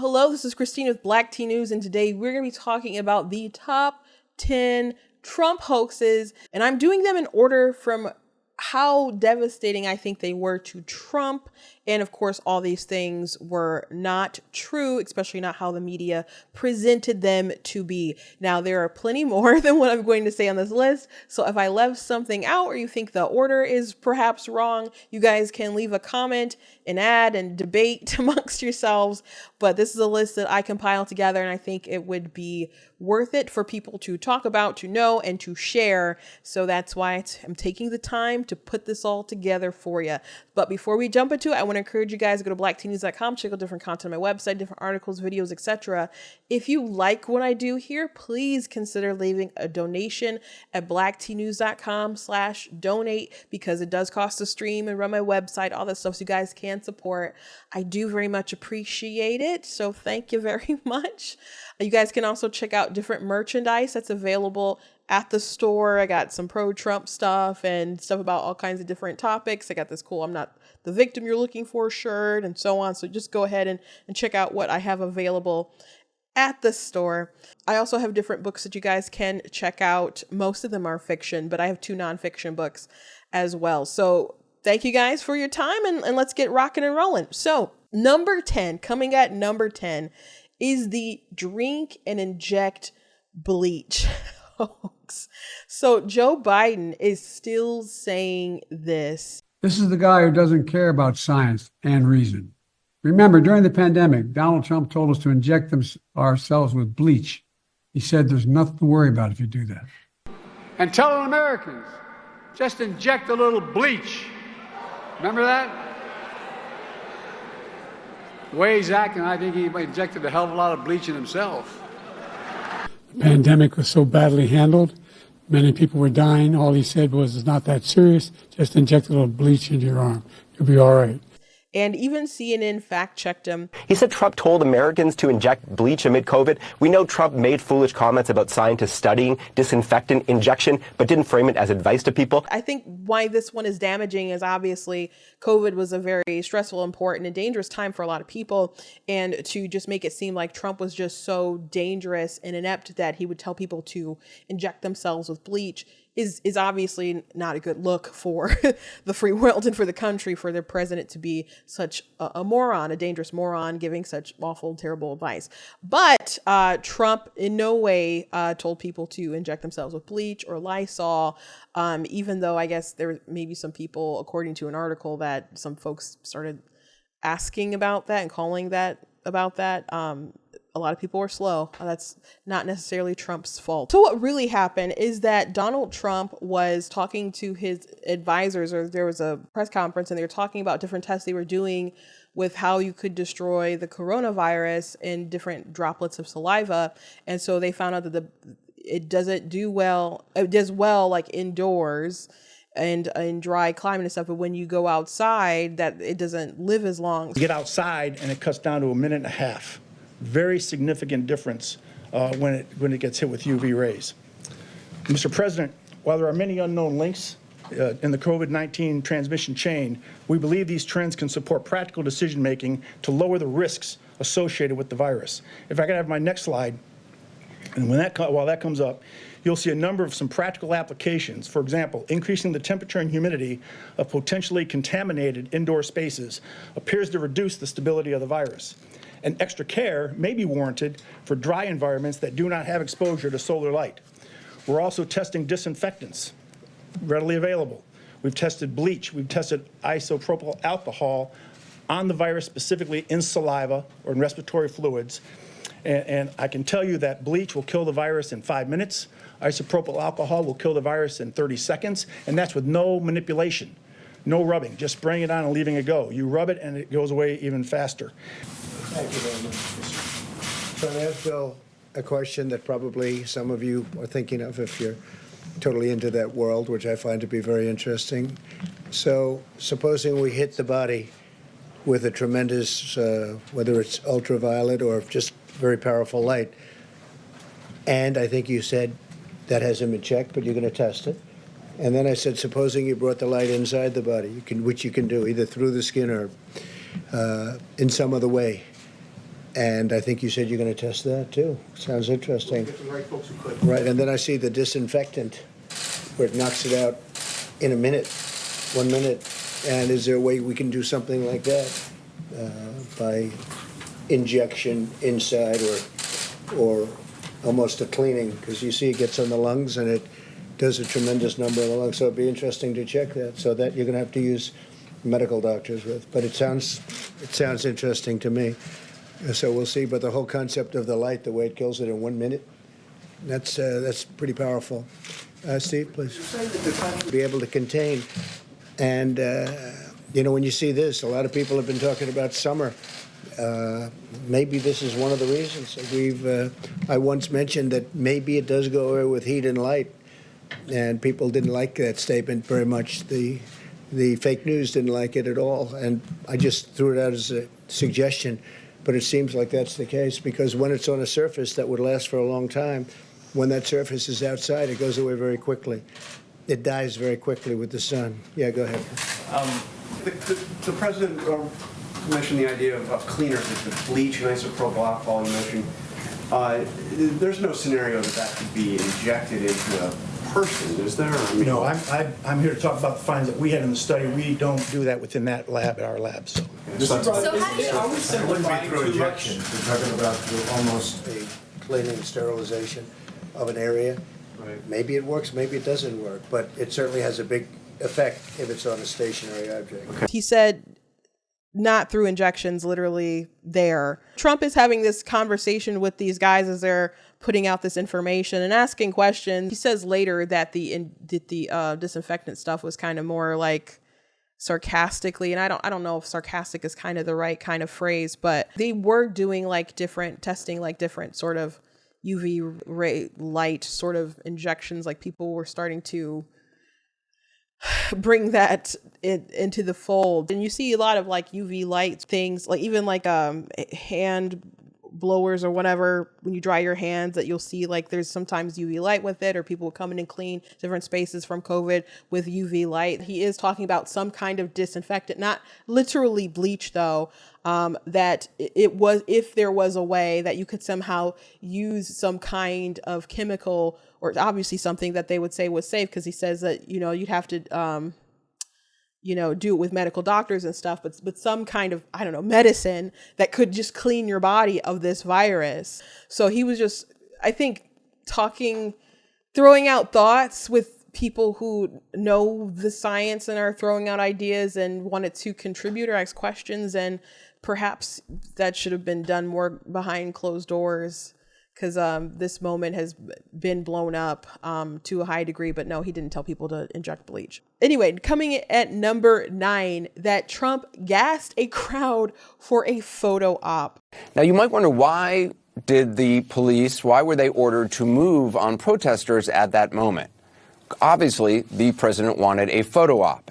Hello, this is Christine with Black Tea News, and today we're going to be talking about the top 10 Trump hoaxes, and I'm doing them in order from how devastating I think they were to Trump. And of course, all these things were not true, especially not how the media presented them to be. Now, there are plenty more than what I'm going to say on this list. So if I left something out or you think the order is perhaps wrong, you guys can leave a comment and add and debate amongst yourselves. But this is a list that I compiled together, and I think it would be worth it for people to talk about, to know, and to share. So that's why I'm taking the time to put this all together for you. But before we jump into it, I want to encourage you guys to go to blacktnews.com, check out different content on my website, different articles, videos, etc. If you like what I do here, please consider leaving a donation at blacktnews.com/donate, because it does cost to stream and run my website, all that stuff, so you guys can support. I do very much appreciate it. So thank you very much. You guys can also check out different merchandise that's available at the store. I got some pro-Trump stuff and stuff about all kinds of different topics. I got this cool "I'm not the victim you're looking for" shirt and so on. So just go ahead and check out what I have available at the store. I also have different books that you guys can check out. Most of them are fiction, but I have 2 nonfiction books as well. So thank you guys for your time, and let's get rocking and rolling. So coming at number 10 is the drink and inject bleach hoax. So Joe Biden is still saying this. This is the guy who doesn't care about science and reason. Remember, during the pandemic, Donald Trump told us to inject ourselves with bleach. He said there's nothing to worry about if you do that. And telling Americans, just inject a little bleach. Remember that? The way he's acting, I think he injected a hell of a lot of bleach in himself. The pandemic was so badly handled. Many people were dying. All he said was, "It's not that serious. Just inject a little bleach into your arm. You'll be all right." And even CNN fact-checked him. He said Trump told Americans to inject bleach amid COVID. We know Trump made foolish comments about scientists studying disinfectant injection, but didn't frame it as advice to people. I think why this one is damaging is obviously COVID was a very stressful, important, and dangerous time for a lot of people. And to just make it seem like Trump was just so dangerous and inept that he would tell people to inject themselves with bleach is obviously not a good look for the free world and for the country, for their president to be such a moron, a dangerous moron, giving such awful, terrible advice. But Trump in no way told people to inject themselves with bleach or Lysol, even though I guess there may be some people, according to an article, that some folks started asking about that and calling that about that. A lot of people were slow. That's not necessarily Trump's fault. So what really happened is that Donald Trump was talking to his advisors, or there was a press conference, and they were talking about different tests they were doing with how you could destroy the coronavirus in different droplets of saliva. And so they found out that it doesn't do well. It does well like indoors and in dry climate and stuff, but when you go outside, that it doesn't live as long. You get outside and it cuts down to 1.5 minutes. Very significant difference when it gets hit with UV rays. Mr. President, while there are many unknown links in the COVID-19 transmission chain, we believe these trends can support practical decision-making to lower the risks associated with the virus. If I could have my next slide, and while that comes up, you'll see a number of some practical applications. For example, increasing the temperature and humidity of potentially contaminated indoor spaces appears to reduce the stability of the virus. And extra care may be warranted for dry environments that do not have exposure to solar light. We're also testing disinfectants, readily available. We've tested bleach. We've tested isopropyl alcohol on the virus, specifically in saliva or in respiratory fluids. And I can tell you that bleach will kill the virus in 5 minutes. Isopropyl alcohol will kill the virus in 30 seconds, and that's with no manipulation, no rubbing, just spraying it on and leaving it go. You rub it and it goes away even faster. Thank you very much. So I'm going to ask Bill a question that probably some of you are thinking of if you're totally into that world, which I find to be very interesting. So supposing we hit the body with a tremendous, whether it's ultraviolet or just very powerful light, and I think you said that hasn't been checked, but you're going to test it. And then I said, supposing you brought the light inside the body, which you can do either through the skin or in some other way. And I think you said you're going to test that too. Sounds interesting. Get the right folks who could. Right, and then I see the disinfectant where it knocks it out in a minute, 1 minute. And is there a way we can do something like that by injection inside or almost a cleaning? Because you see it gets on the lungs and it does a tremendous number of the lungs. So it'd be interesting to check that. So that you're going to have to use medical doctors with. But it sounds interesting to me. So we'll see. But the whole concept of the light, the way it kills it in 1 minute, that's pretty powerful. Steve, please. Be able to contain. And, when you see this, a lot of people have been talking about summer. Maybe this is one of the reasons. I once mentioned that maybe it does go away with heat and light. And people didn't like that statement very much. The fake news didn't like it at all. And I just threw it out as a suggestion. But it seems like that's the case because when it's on a surface that would last for a long time, when that surface is outside, it goes away very quickly. It dies very quickly with the sun. Yeah, go ahead. The president mentioned the idea of cleaners with bleach and isopropyl alcohol. You mentioned there's no scenario that could be injected into a person, is there? No, I'm here to talk about the findings that we had in the study. We don't do that within that lab, our lab. So. Are we simplifying through injection? We're talking about almost a cleaning, sterilization of an area. Right. Maybe it works, maybe it doesn't work, but it certainly has a big effect if it's on a stationary object. Okay. He said not through injections, literally there. Trump is having this conversation with these guys as they're putting out this information and asking questions. He says later that the disinfectant stuff was kind of more like sarcastically, and I don't know if sarcastic is kind of the right kind of phrase, but they were doing like different testing, like different sort of UV ray light sort of injections. Like people were starting to bring that into the fold, and you see a lot of like UV light things, like even like hand blowers or whatever, when you dry your hands, that you'll see like there's sometimes UV light with it, or people will come in and clean different spaces from COVID with UV light. He is talking about some kind of disinfectant, not literally bleach though, that it was, if there was a way that you could somehow use some kind of chemical, or obviously something that they would say was safe, because he says that, you'd have to do it with medical doctors and stuff, but some kind of, I don't know, medicine that could just clean your body of this virus. So he was just, I think, throwing out thoughts with people who know the science and are throwing out ideas and wanted to contribute or ask questions. And perhaps that should have been done more behind closed doors, because this moment has been blown up to a high degree. But no, he didn't tell people to inject bleach. Anyway, coming at number 9, that Trump gassed a crowd for a photo op. Now, you might wonder, why were they ordered to move on protesters at that moment? Obviously, the president wanted a photo op.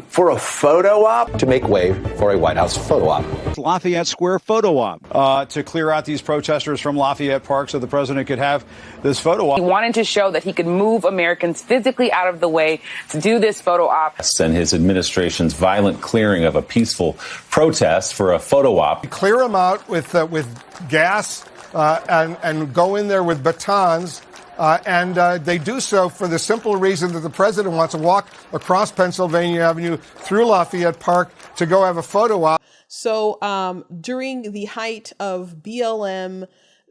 For a photo op? To make way for a White House photo op. Lafayette Square photo op to clear out these protesters from Lafayette Park so the president could have this photo op. He wanted to show that he could move Americans physically out of the way to do this photo op. And his administration's violent clearing of a peaceful protest for a photo op. Clear them out with gas and go in there with batons. And they do so for the simple reason that the president wants to walk across Pennsylvania Avenue through Lafayette Park to go have a photo op. So during the height of BLM,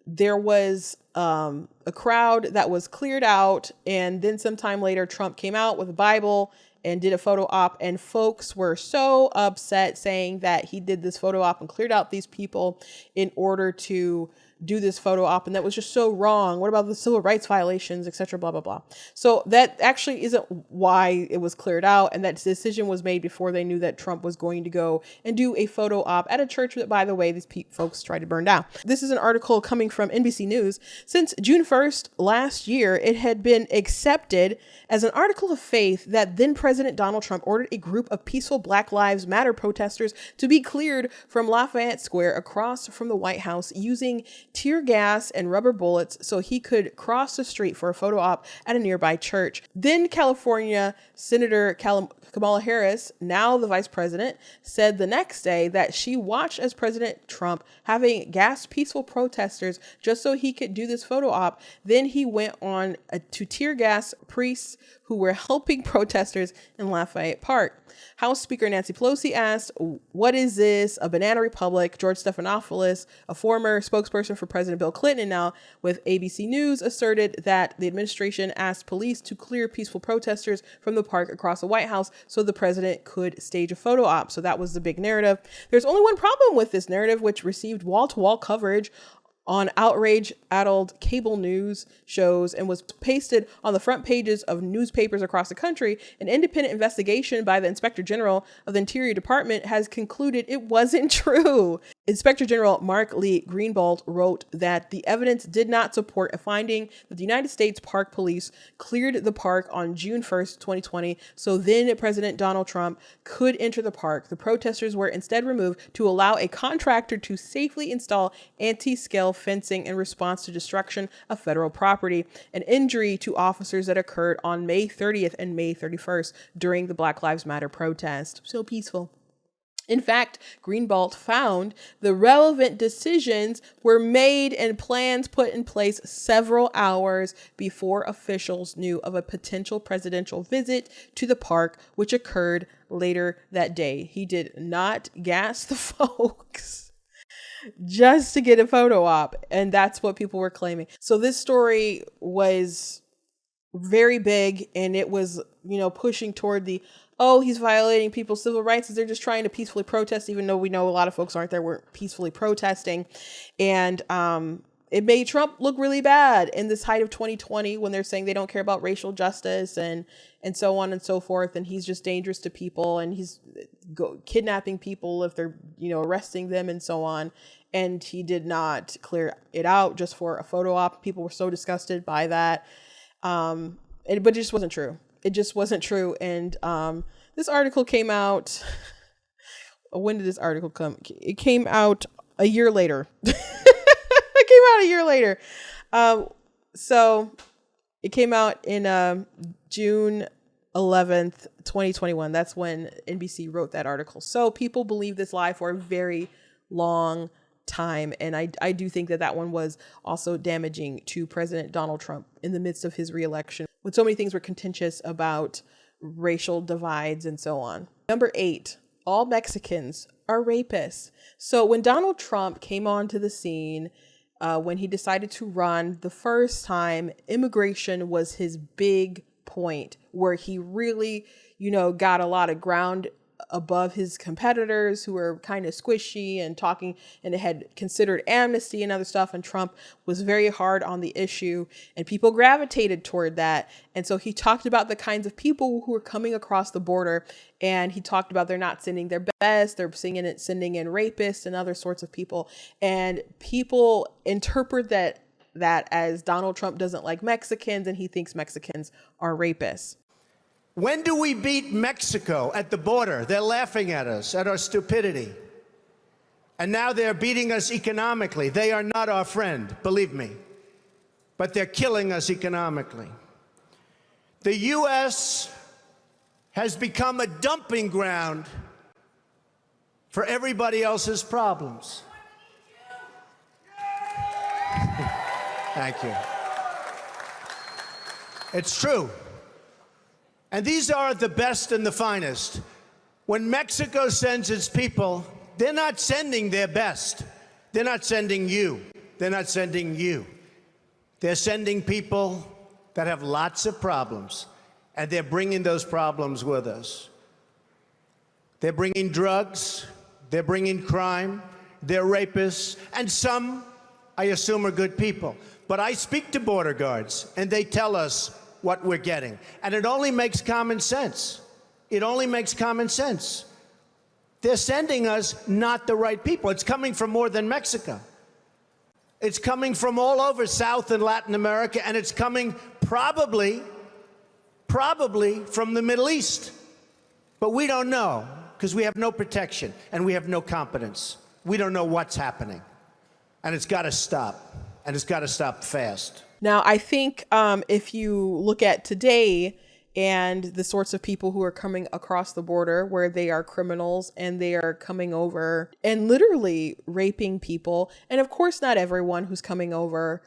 there was a crowd that was cleared out. And then sometime later, Trump came out with a Bible and did a photo op. And folks were so upset, saying that he did this photo op and cleared out these people in order to do this photo op, and that was just so wrong. What about the civil rights violations, etc., blah, blah, blah. So that actually isn't why it was cleared out, and that decision was made before they knew that Trump was going to go and do a photo op at a church that, by the way, these folks tried to burn down. This is an article coming from NBC News. Since June 1st last year, it had been accepted as an article of faith that then President Donald Trump ordered a group of peaceful Black Lives Matter protesters to be cleared from Lafayette Square across from the White House using tear gas and rubber bullets so he could cross the street for a photo op at a nearby church. Then California Senator Kamala Harris, now the vice president, said the next day that she watched as President Trump having gassed peaceful protesters just so he could do this photo op. Then he went on to tear gas priests who were helping protesters in Lafayette Park. House Speaker Nancy Pelosi asked, "What is this? A banana republic?" George Stephanopoulos, a former spokesperson for President Bill Clinton and now with ABC News, asserted that the administration asked police to clear peaceful protesters from the park across the White House so the president could stage a photo op. So that was the big narrative. There's only one problem with this narrative, which received wall-to-wall coverage on outrage-addled cable news shows and was pasted on the front pages of newspapers across the country. An independent investigation by the Inspector General of the Interior Department has concluded it wasn't true. Inspector General Mark Lee Greenblatt wrote that the evidence did not support a finding that the United States Park Police cleared the park on June 1st, 2020, so then President Donald Trump could enter the park. The protesters were instead removed to allow a contractor to safely install anti-scale fencing in response to destruction of federal property, an injury to officers that occurred on May 30th and May 31st during the Black Lives Matter protest. So peaceful. In fact, Greenblatt found the relevant decisions were made and plans put in place several hours before officials knew of a potential presidential visit to the park, which occurred later that day. He did not gas the folks just to get a photo op, and that's what people were claiming. So this story was very big, and it was, pushing toward the, oh, he's violating people's civil rights as they're just trying to peacefully protest, even though we know a lot of folks weren't peacefully protesting. And it made Trump look really bad in this height of 2020 when they're saying they don't care about racial justice and so on and so forth. And he's just dangerous to people, and he's kidnapping people if they're, arresting them and so on. And he did not clear it out just for a photo op. People were so disgusted by that. But it just wasn't true. It just wasn't true. And this article came out. When did this article come? It came out a year later. It came out a year later. So it came out in June 11th, 2021. That's when NBC wrote that article. So people believe this lie for a very long time. And I do think that one was also damaging to President Donald Trump in the midst of his reelection, when so many things were contentious about racial divides and so on. Number 8, all Mexicans are rapists. So when Donald Trump came onto the scene, when he decided to run the first time, immigration was his big point where he really, got a lot of ground above his competitors who were kind of squishy and talking and had considered amnesty and other stuff. And Trump was very hard on the issue, and people gravitated toward that. And so he talked about the kinds of people who were coming across the border, and he talked about they're not sending their best, they're sending in rapists and other sorts of people. And people interpret that as Donald Trump doesn't like Mexicans and he thinks Mexicans are rapists. When do we beat Mexico at the border? They're laughing at us, at our stupidity. And now they're beating us economically. They are not our friend, believe me. But they're killing us economically. The U.S. has become a dumping ground for everybody else's problems. Thank you. It's true. And these are the best and the finest. When Mexico sends its people, they're not sending their best. They're not sending you. They're not sending you. They're sending people that have lots of problems, and they're bringing those problems with us. They're bringing drugs, they're bringing crime, they're rapists, and some, I assume, are good people. But I speak to border guards, and they tell us what we're getting. And it only makes common sense. It only makes common sense. They're sending us not the right people. It's coming from more than Mexico. It's coming from all over South and Latin America, and it's coming probably from the Middle East. But we don't know, because we have no protection and we have no competence. We don't know what's happening. And it's got to stop. And it's got to stop fast. Now, I think if you look at today and the sorts of people who are coming across the border where they are criminals and they are coming over and literally raping people. And of course, not everyone who's coming over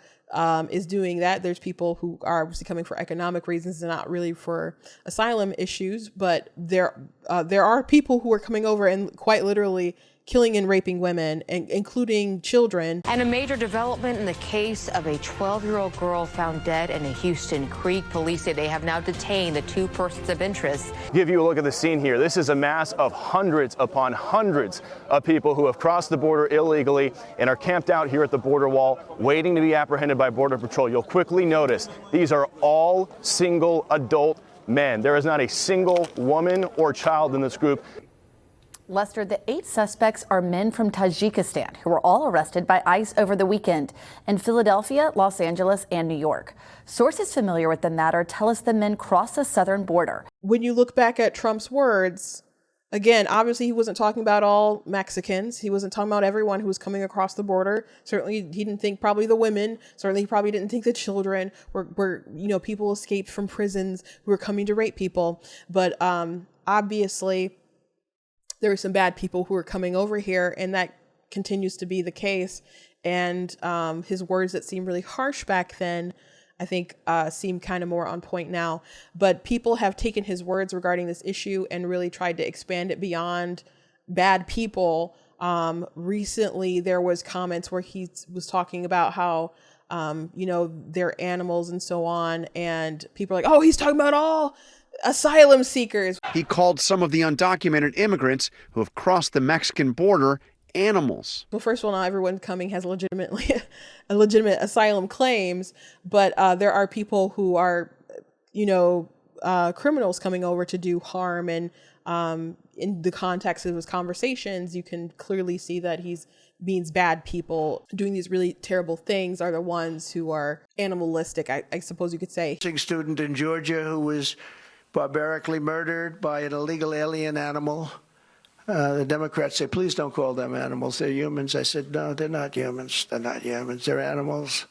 is doing that. There's people who are obviously coming for economic reasons and not really for asylum issues. But there are people who are coming over and quite literally killing and raping women, including children. And a major development in the case of a 12-year-old girl found dead in a Houston creek. Police say they have now detained the 2 persons of interest. Give you a look at the scene here. This is a mass of hundreds upon hundreds of people who have crossed the border illegally and are camped out here at the border wall, waiting to be apprehended by Border Patrol. You'll quickly notice these are all single adult men. There is not a single woman or child in this group. Lester, the 8 suspects are men from Tajikistan who were all arrested by ICE over the weekend in Philadelphia, Los Angeles, and New York. Sources familiar with the matter tell us the men crossed the southern border. When you look back at Trump's words, again, obviously he wasn't talking about all Mexicans. He wasn't talking about everyone who was coming across the border. Certainly he didn't think probably the women. Certainly he probably didn't think the children were people escaped from prisons who were coming to rape people. But obviously there were some bad people who were coming over here, and that continues to be the case. And his words that seemed really harsh back then, I think seem kind of more on point now. But people have taken his words regarding this issue and really tried to expand it beyond bad people. Recently, there was comments where he was talking about how, they're animals and so on. And people are like, oh, he's talking about all asylum seekers. He called some of the undocumented immigrants who have crossed the Mexican border animals. Well, first of all, not everyone coming has legitimate asylum claims, but there are people who are, criminals coming over to do harm. And in the context of his conversations, you can clearly see that he means bad people doing these really terrible things are the ones who are animalistic, I suppose you could say. A student in Georgia who was barbarically murdered by an illegal alien animal. The Democrats say, please don't call them animals. They're humans. I said, no, they're not humans. They're not humans. They're animals.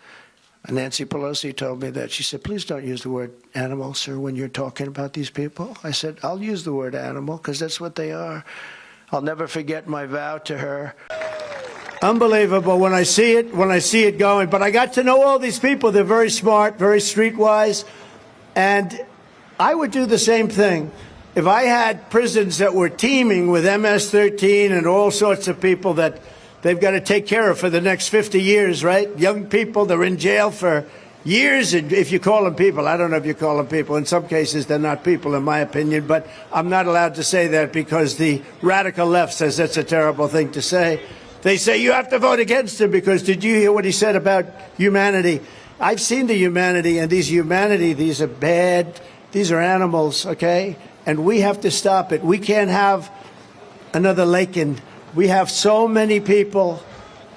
And Nancy Pelosi told me that. She said, please don't use the word animal, sir, when you're talking about these people. I said, I'll use the word animal because that's what they are. I'll never forget my vow to her. Unbelievable when I see it going. But I got to know all these people. They're very smart, very streetwise. And I would do the same thing. If I had prisons that were teeming with MS-13 and all sorts of people that they've got to take care of for the next 50 years, right? Young people, they're in jail for years, and if you call them people, I don't know if you call them people. In some cases, they're not people, in my opinion, but I'm not allowed to say that because the radical left says that's a terrible thing to say. They say you have to vote against him because did you hear what he said about humanity? I've seen the humanity, and these are bad. These are animals, okay? And we have to stop it. We can't have another Lakin. We have so many people.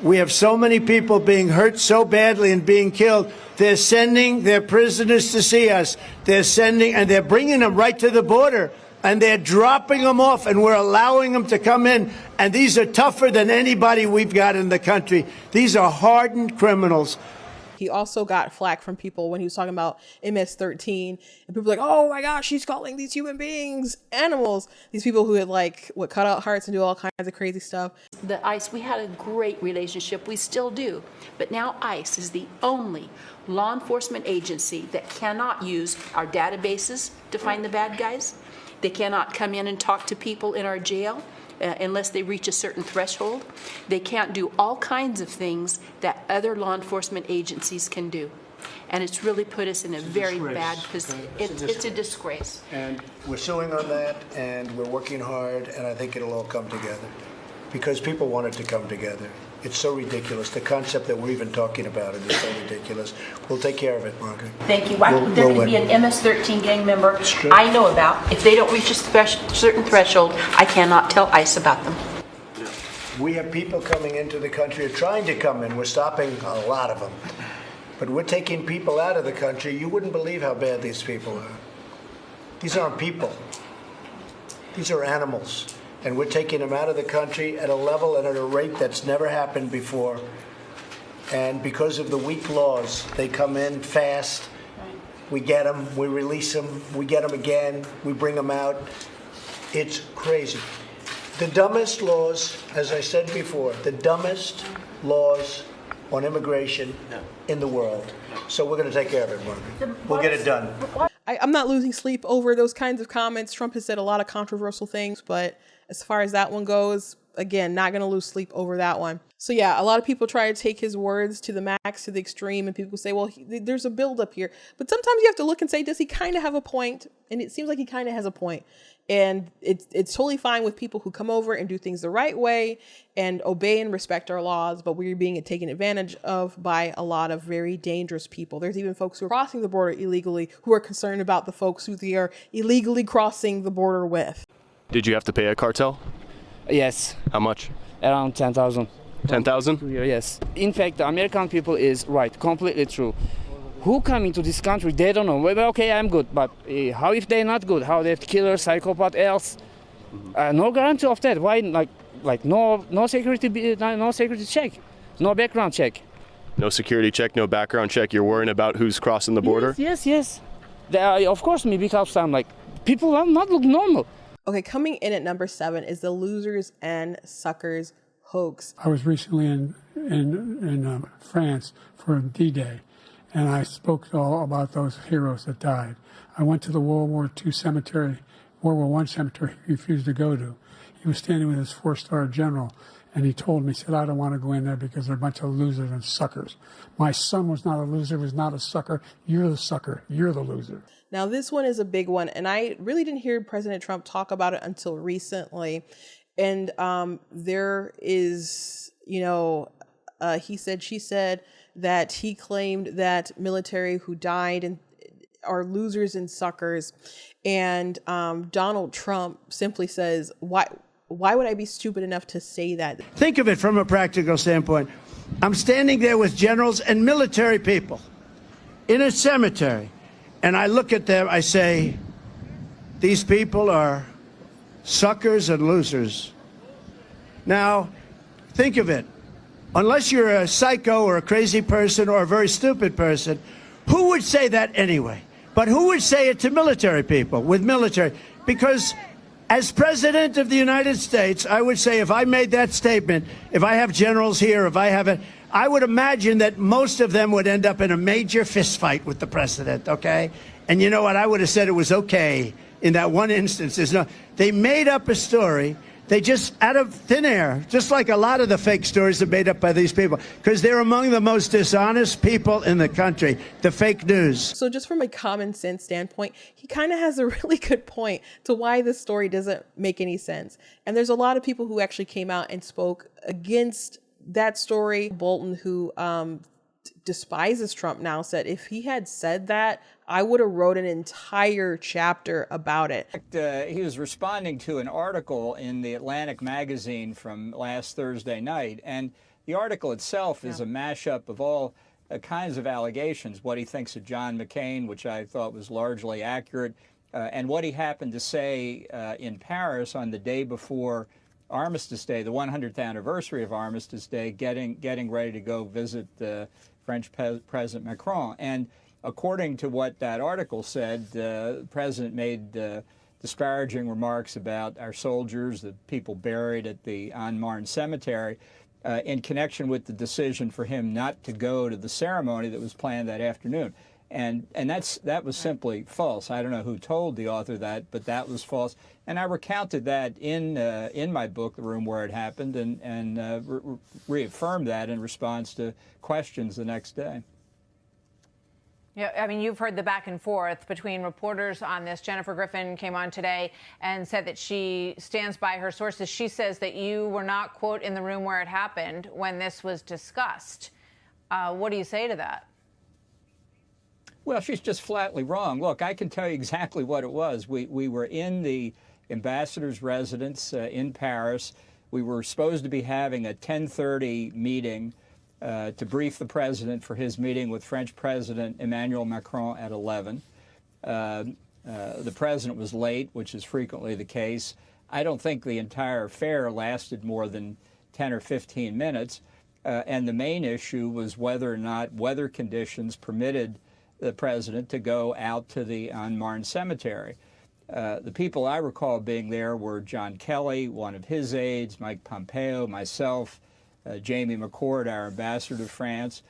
We have so many people being hurt so badly and being killed. They're sending their prisoners to see us. And they're bringing them right to the border. And they're dropping them off, and we're allowing them to come in. And these are tougher than anybody we've got in the country. These are hardened criminals. He also got flack from people when he was talking about MS-13, and people were like, oh my gosh, he's calling these human beings animals. These people who had cut out hearts and do all kinds of crazy stuff. The ICE, we had a great relationship. We still do. But now ICE is the only law enforcement agency that cannot use our databases to find the bad guys. They cannot come in and talk to people in our jail. Unless they reach a certain threshold. They can't do all kinds of things that other law enforcement agencies can do. And it's really put us in a very bad position. It's a disgrace. And we're suing on that, and we're working hard, and I think it'll all come together. Because people want it to come together. It's so ridiculous. The concept that we're even talking about it is so ridiculous. We'll take care of it, Margaret. Thank you. There could be an MS-13 gang member I know about. If they don't reach a certain threshold, I cannot tell ICE about them. We have people coming into the country or trying to come in. We're stopping a lot of them. But we're taking people out of the country. You wouldn't believe how bad these people are. These aren't people. These are animals. And we're taking them out of the country at a level and at a rate that's never happened before. And because of the weak laws, they come in fast. We get them, we release them, we get them again, we bring them out. It's crazy. The dumbest laws, as I said before, the dumbest laws on immigration in the world. So we're going to take care of it, Margaret. We'll get it done. I'm not losing sleep over those kinds of comments. Trump has said a lot of controversial things, but as far as that one goes, again, not going to lose sleep over that one. So yeah, a lot of people try to take his words to the max, to the extreme, and people say, well, there's a buildup here. But sometimes you have to look and say, does he kind of have a point? And it seems like he kind of has a point. And it's totally fine with people who come over and do things the right way and obey and respect our laws, but we're being taken advantage of by a lot of very dangerous people. There's even folks who are crossing the border illegally who are concerned about the folks who they are illegally crossing the border with. Did you have to pay a cartel? Yes. How much? Around 10,000. 10,000? Yes. In fact, the American people is right, completely true. Who come into this country, they don't know. Well, okay, I'm good, but how if they're not good? How they have killer, psychopath, else? No guarantee of that. Why, like no security, no security check, no background check. No security check, no background check. You're worrying about who's crossing the border? Yes. Of course, me, because I'm like, people are not look normal. Okay, coming in at number 7 is the Losers and Suckers hoax. I was recently in France for D-Day, and I spoke all about those heroes that died. I went to the World War II cemetery, World War I cemetery he refused to go to. He was standing with his 4-star general, and he told me, he said, I don't want to go in there because they're a bunch of losers and suckers. My son was not a loser, was not a sucker. You're the sucker. You're the loser. Now, this one is a big one, and I really didn't hear President Trump talk about it until recently. And there is, he said, she said, that he claimed that military who died and are losers and suckers. And Donald Trump simply says, why would I be stupid enough to say that? Think of it from a practical standpoint. I'm standing there with generals and military people in a cemetery, and I look at them, I say, these people are suckers and losers. Now, think of it. Unless you're a psycho or a crazy person or a very stupid person, who would say that anyway? But who would say it to military people with military? Because as President of the United States, I would say if I made that statement, if I have generals here, if I have it, I would imagine that most of them would end up in a major fist fight with the president, okay? And you know what? I would have said it was okay in that one instance. They made up a story. They just, out of thin air, just like a lot of the fake stories are made up by these people, because they're among the most dishonest people in the country, the fake news. So just from a common sense standpoint, he kind of has a really good point to why this story doesn't make any sense. And there's a lot of people who actually came out and spoke against that story. Bolton, who despises Trump now, said if he had said that, I would have wrote an entire chapter about it. He was responding to an article in the Atlantic magazine from last Thursday night, and the article itself is a mashup of all kinds of allegations, what he thinks of John McCain, which I thought was largely accurate, and what he happened to say in Paris on the day before Armistice Day, the 100th anniversary of Armistice Day, getting ready to go visit French President Macron. And according to what that article said, the president made disparaging remarks about our soldiers, the people buried at the En Marne cemetery, in connection with the decision for him not to go to the ceremony that was planned that afternoon. And that was simply false. I don't know who told the author that, but that was false. And I recounted that in my book, The Room Where It Happened, and reaffirmed that in response to questions the next day. Yeah, I mean, you've heard the back and forth between reporters on this. Jennifer Griffin came on today and said that she stands by her sources. She says that you were not, quote, in the room where it happened when this was discussed. What do you say to that? Well, she's just flatly wrong. Look, I can tell you exactly what it was. We were in the ambassador's residence in Paris. We were supposed to be having a 10:30 meeting to brief the president for his meeting with French President Emmanuel Macron at 11. The president was late, which is frequently the case. I don't think the entire affair lasted more than 10 or 15 minutes. And the main issue was whether or not weather conditions permitted the president to go out to the unmarked cemetery. The people I recall being there were John Kelly, one of his aides, Mike Pompeo, myself, Jamie McCord, our ambassador to France.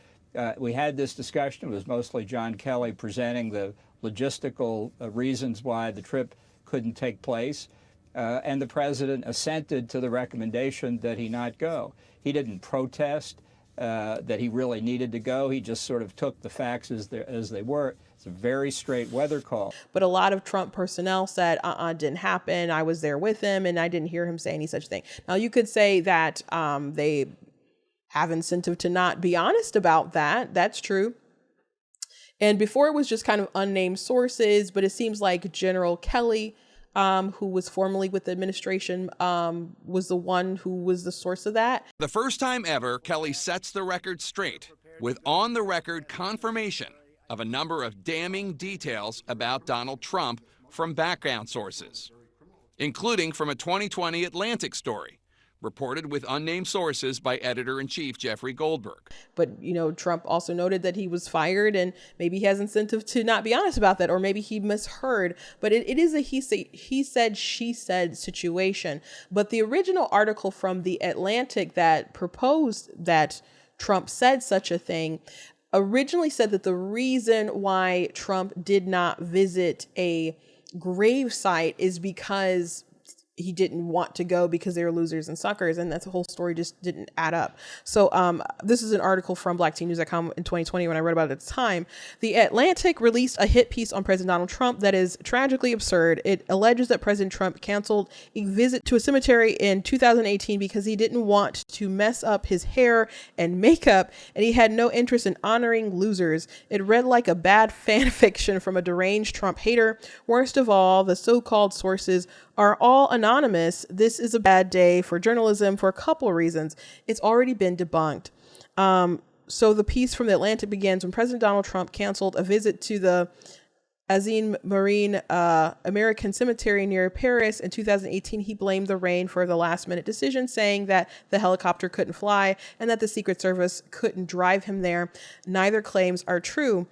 We had this discussion. It was mostly John Kelly presenting the logistical reasons why the trip couldn't take place. And the president assented to the recommendation that he not go. He didn't protest that he really needed to go. He just sort of took the facts as they were. It's a very straight weather call. But a lot of Trump personnel said, it didn't happen. I was there with him and I didn't hear him say any such thing. Now, you could say that they have incentive to not be honest about that. That's true. And before it was just kind of unnamed sources, but it seems like General Kelly, who was formerly with the administration, was the one who was the source of that. The first time ever, Kelly sets the record straight with on-the-record confirmation of a number of damning details about Donald Trump from background sources, including from a 2020 Atlantic story reported with unnamed sources by editor-in-chief Jeffrey Goldberg. But, Trump also noted that he was fired, and maybe he has incentive to not be honest about that, or maybe he misheard. But it is a he said, she said situation. But the original article from the Atlantic that proposed that Trump said such a thing originally said that the reason why Trump did not visit a grave site is because he didn't want to go because they were losers and suckers, and that whole story just didn't add up. So this is an article from blacktnews.com in 2020 when I wrote about it at the time. The Atlantic released a hit piece on President Donald Trump that is tragically absurd. It alleges that President Trump canceled a visit to a cemetery in 2018 because he didn't want to mess up his hair and makeup, and he had no interest in honoring losers. It read like a bad fan fiction from a deranged Trump hater. Worst of all, the so-called sources are all anonymous. This is a bad day for journalism for a couple of reasons. It's already been debunked. So the piece from the Atlantic begins when President Donald Trump canceled a visit to the Azine Marine American Cemetery near Paris in 2018. He blamed the rain for the last-minute decision, saying that the helicopter couldn't fly and that the Secret Service couldn't drive him there. Neither claims are true,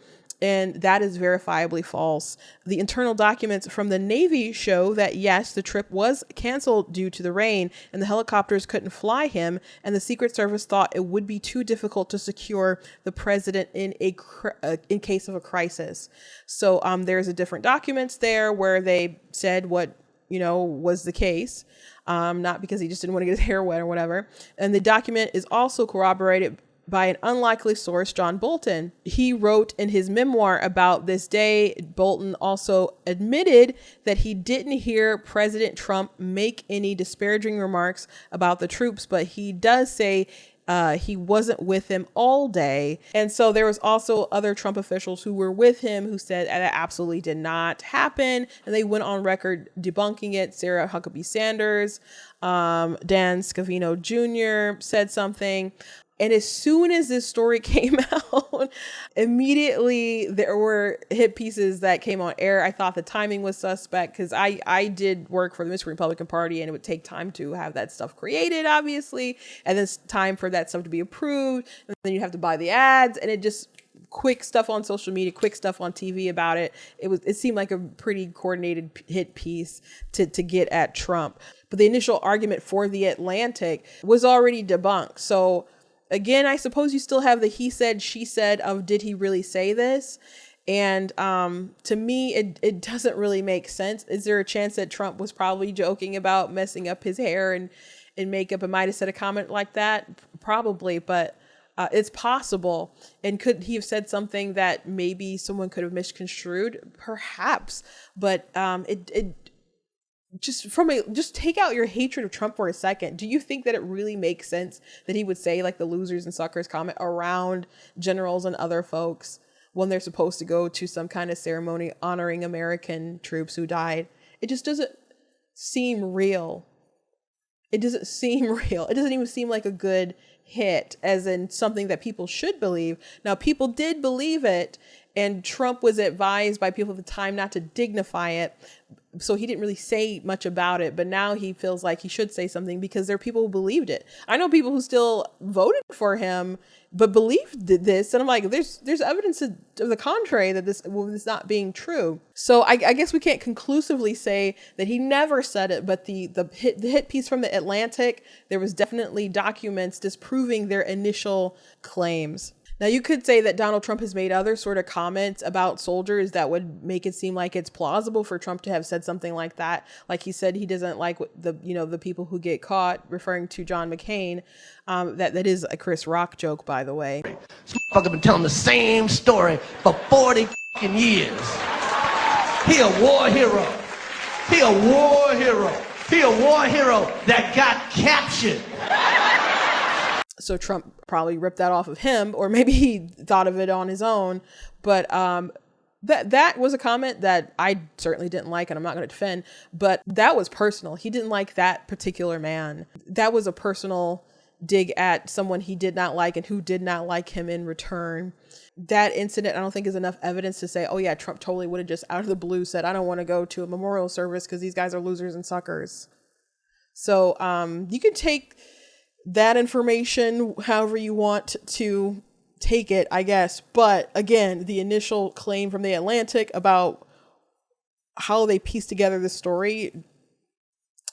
and that is verifiably false. The internal documents from the Navy show that, yes, the trip was canceled due to the rain and the helicopters couldn't fly him, and the Secret Service thought it would be too difficult to secure the president in case of a crisis. So there's a different documents there where they said what was the case, not because he just didn't want to get his hair wet or whatever. And the document is also corroborated by an unlikely source, John Bolton. He wrote in his memoir about this day. Bolton also admitted that he didn't hear President Trump make any disparaging remarks about the troops, but he does say he wasn't with him all day. And so there was also other Trump officials who were with him who said that absolutely did not happen. And they went on record debunking it. Sarah Huckabee Sanders, Dan Scavino Jr. said something. And as soon as this story came out, immediately there were hit pieces that came on air. I thought the timing was suspect because I did work for the Michigan Republican Party, and it would take time to have that stuff created, obviously. And then it's time for that stuff to be approved. And then you have to buy the ads, and it just quick stuff on social media, quick stuff on TV about it. It seemed like a pretty coordinated hit piece to get at Trump. But the initial argument for the Atlantic was already debunked. So again, I suppose you still have the he said, she said of did he really say this? And to me, it doesn't really make sense. Is there a chance that Trump was probably joking about messing up his hair and makeup and might have said a comment like that? Probably, but it's possible. And could he have said something that maybe someone could have misconstrued? Perhaps. But just take out your hatred of Trump for a second. Do you think that it really makes sense that he would say like the losers and suckers comment around generals and other folks when they're supposed to go to some kind of ceremony honoring American troops who died? It just doesn't seem real. It doesn't seem real. It doesn't even seem like a good hit, as in something that people should believe. Now, people did believe it, and Trump was advised by people at the time not to dignify it. So he didn't really say much about it, but now he feels like he should say something because there are people who believed it. I know people who still voted for him, but believed this. And I'm like, there's evidence to the contrary that this is not being true. So I guess we can't conclusively say that he never said it, but the hit piece from the Atlantic, there was definitely documents disproving their initial claims. Now, you could say that Donald Trump has made other sort of comments about soldiers that would make it seem like it's plausible for Trump to have said something like that. Like he said, he doesn't like the people who get caught, referring to John McCain. That is a Chris Rock joke, by the way. This motherfucker been telling the same story for 40 fucking years. He a war hero. He a war hero. He a war hero that got captured. So Trump probably ripped that off of him, or maybe he thought of it on his own. But that was a comment that I certainly didn't like, and I'm not going to defend. But that was personal. He didn't like that particular man. That was a personal dig at someone he did not like and who did not like him in return. That incident, I don't think, is enough evidence to say, oh yeah, Trump totally would have just out of the blue said, I don't want to go to a memorial service because these guys are losers and suckers. So you can take that information however you want to take it, I guess. But again, the initial claim from the Atlantic about how they pieced together this story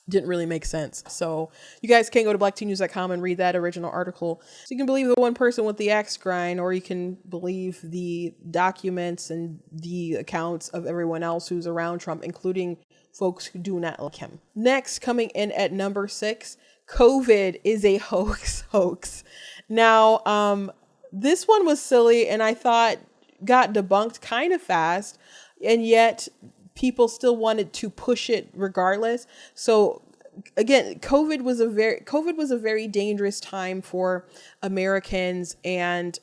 didn't really make sense. So you guys can go to blacktnews.com and read that original article. So you can believe the one person with the axe grind, or you can believe the documents and the accounts of everyone else who's around Trump, including folks who do not like him. Next, coming in at number 6, COVID is a hoax. Now, this one was silly and I thought got debunked kind of fast, and yet people still wanted to push it regardless. So again, COVID was a very dangerous time for Americans, and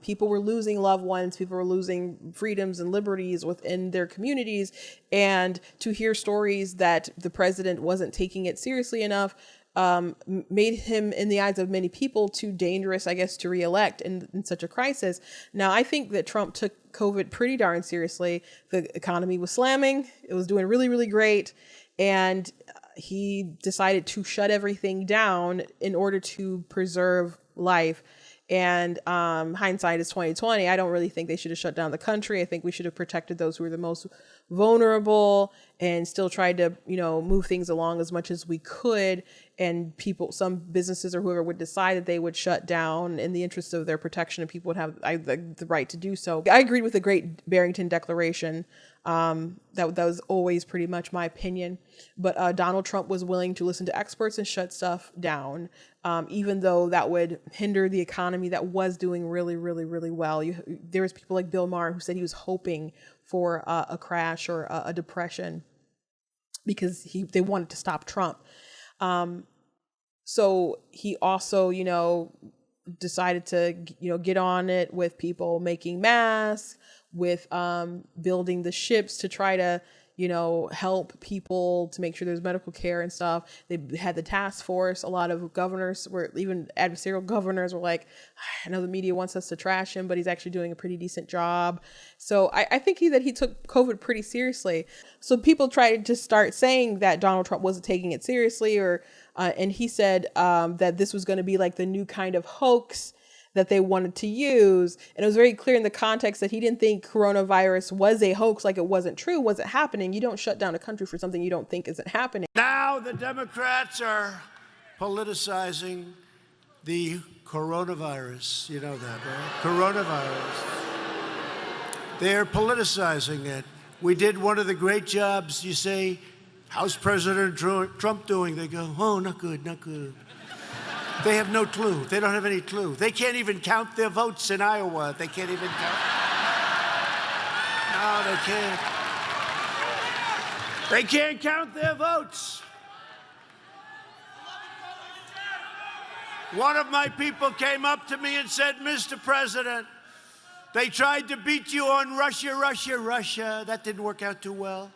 people were losing loved ones, people were losing freedoms and liberties within their communities. And to hear stories that the president wasn't taking it seriously enough made him, in the eyes of many people, too dangerous, I guess, to reelect in such a crisis. Now, I think that Trump took COVID pretty darn seriously. The economy was slamming. It was doing really, really great. And he decided to shut everything down in order to preserve life. And hindsight is 2020. I don't really think they should have shut down the country. I think we should have protected those who were the most vulnerable and still tried to, move things along as much as we could. And some businesses or whoever would decide that they would shut down in the interest of their protection, and people would have the right to do so. I agreed with the Great Barrington Declaration. That was always pretty much my opinion. But Donald Trump was willing to listen to experts and shut stuff down, even though that would hinder the economy that was doing really, really, really well. There was people like Bill Maher who said he was hoping for a crash or a depression because they wanted to stop Trump. So he also, decided to, get on it with people making masks, with building the ships to try to, help people to make sure there's medical care and stuff. They had the task force. A lot of governors even adversarial governors were like, I know the media wants us to trash him, but he's actually doing a pretty decent job. So I think that he took COVID pretty seriously. So people tried to start saying that Donald Trump wasn't taking it seriously, and he said that this was going to be like the new kind of hoax that they wanted to use. And it was very clear in the context that he didn't think coronavirus was a hoax, like it wasn't true, wasn't happening. You don't shut down a country for something you don't think isn't happening. Now the Democrats are politicizing the coronavirus. You know that, right? Coronavirus. They're politicizing it. We did one of the great jobs. You say, how's President Trump doing? They go, oh, not good, not good. They have no clue. They don't have any clue. They can't even count their votes in Iowa. They can't even count. No, they can't. They can't count their votes. One of my people came up to me and said, Mr. President, they tried to beat you on Russia, Russia, Russia. That didn't work out too well.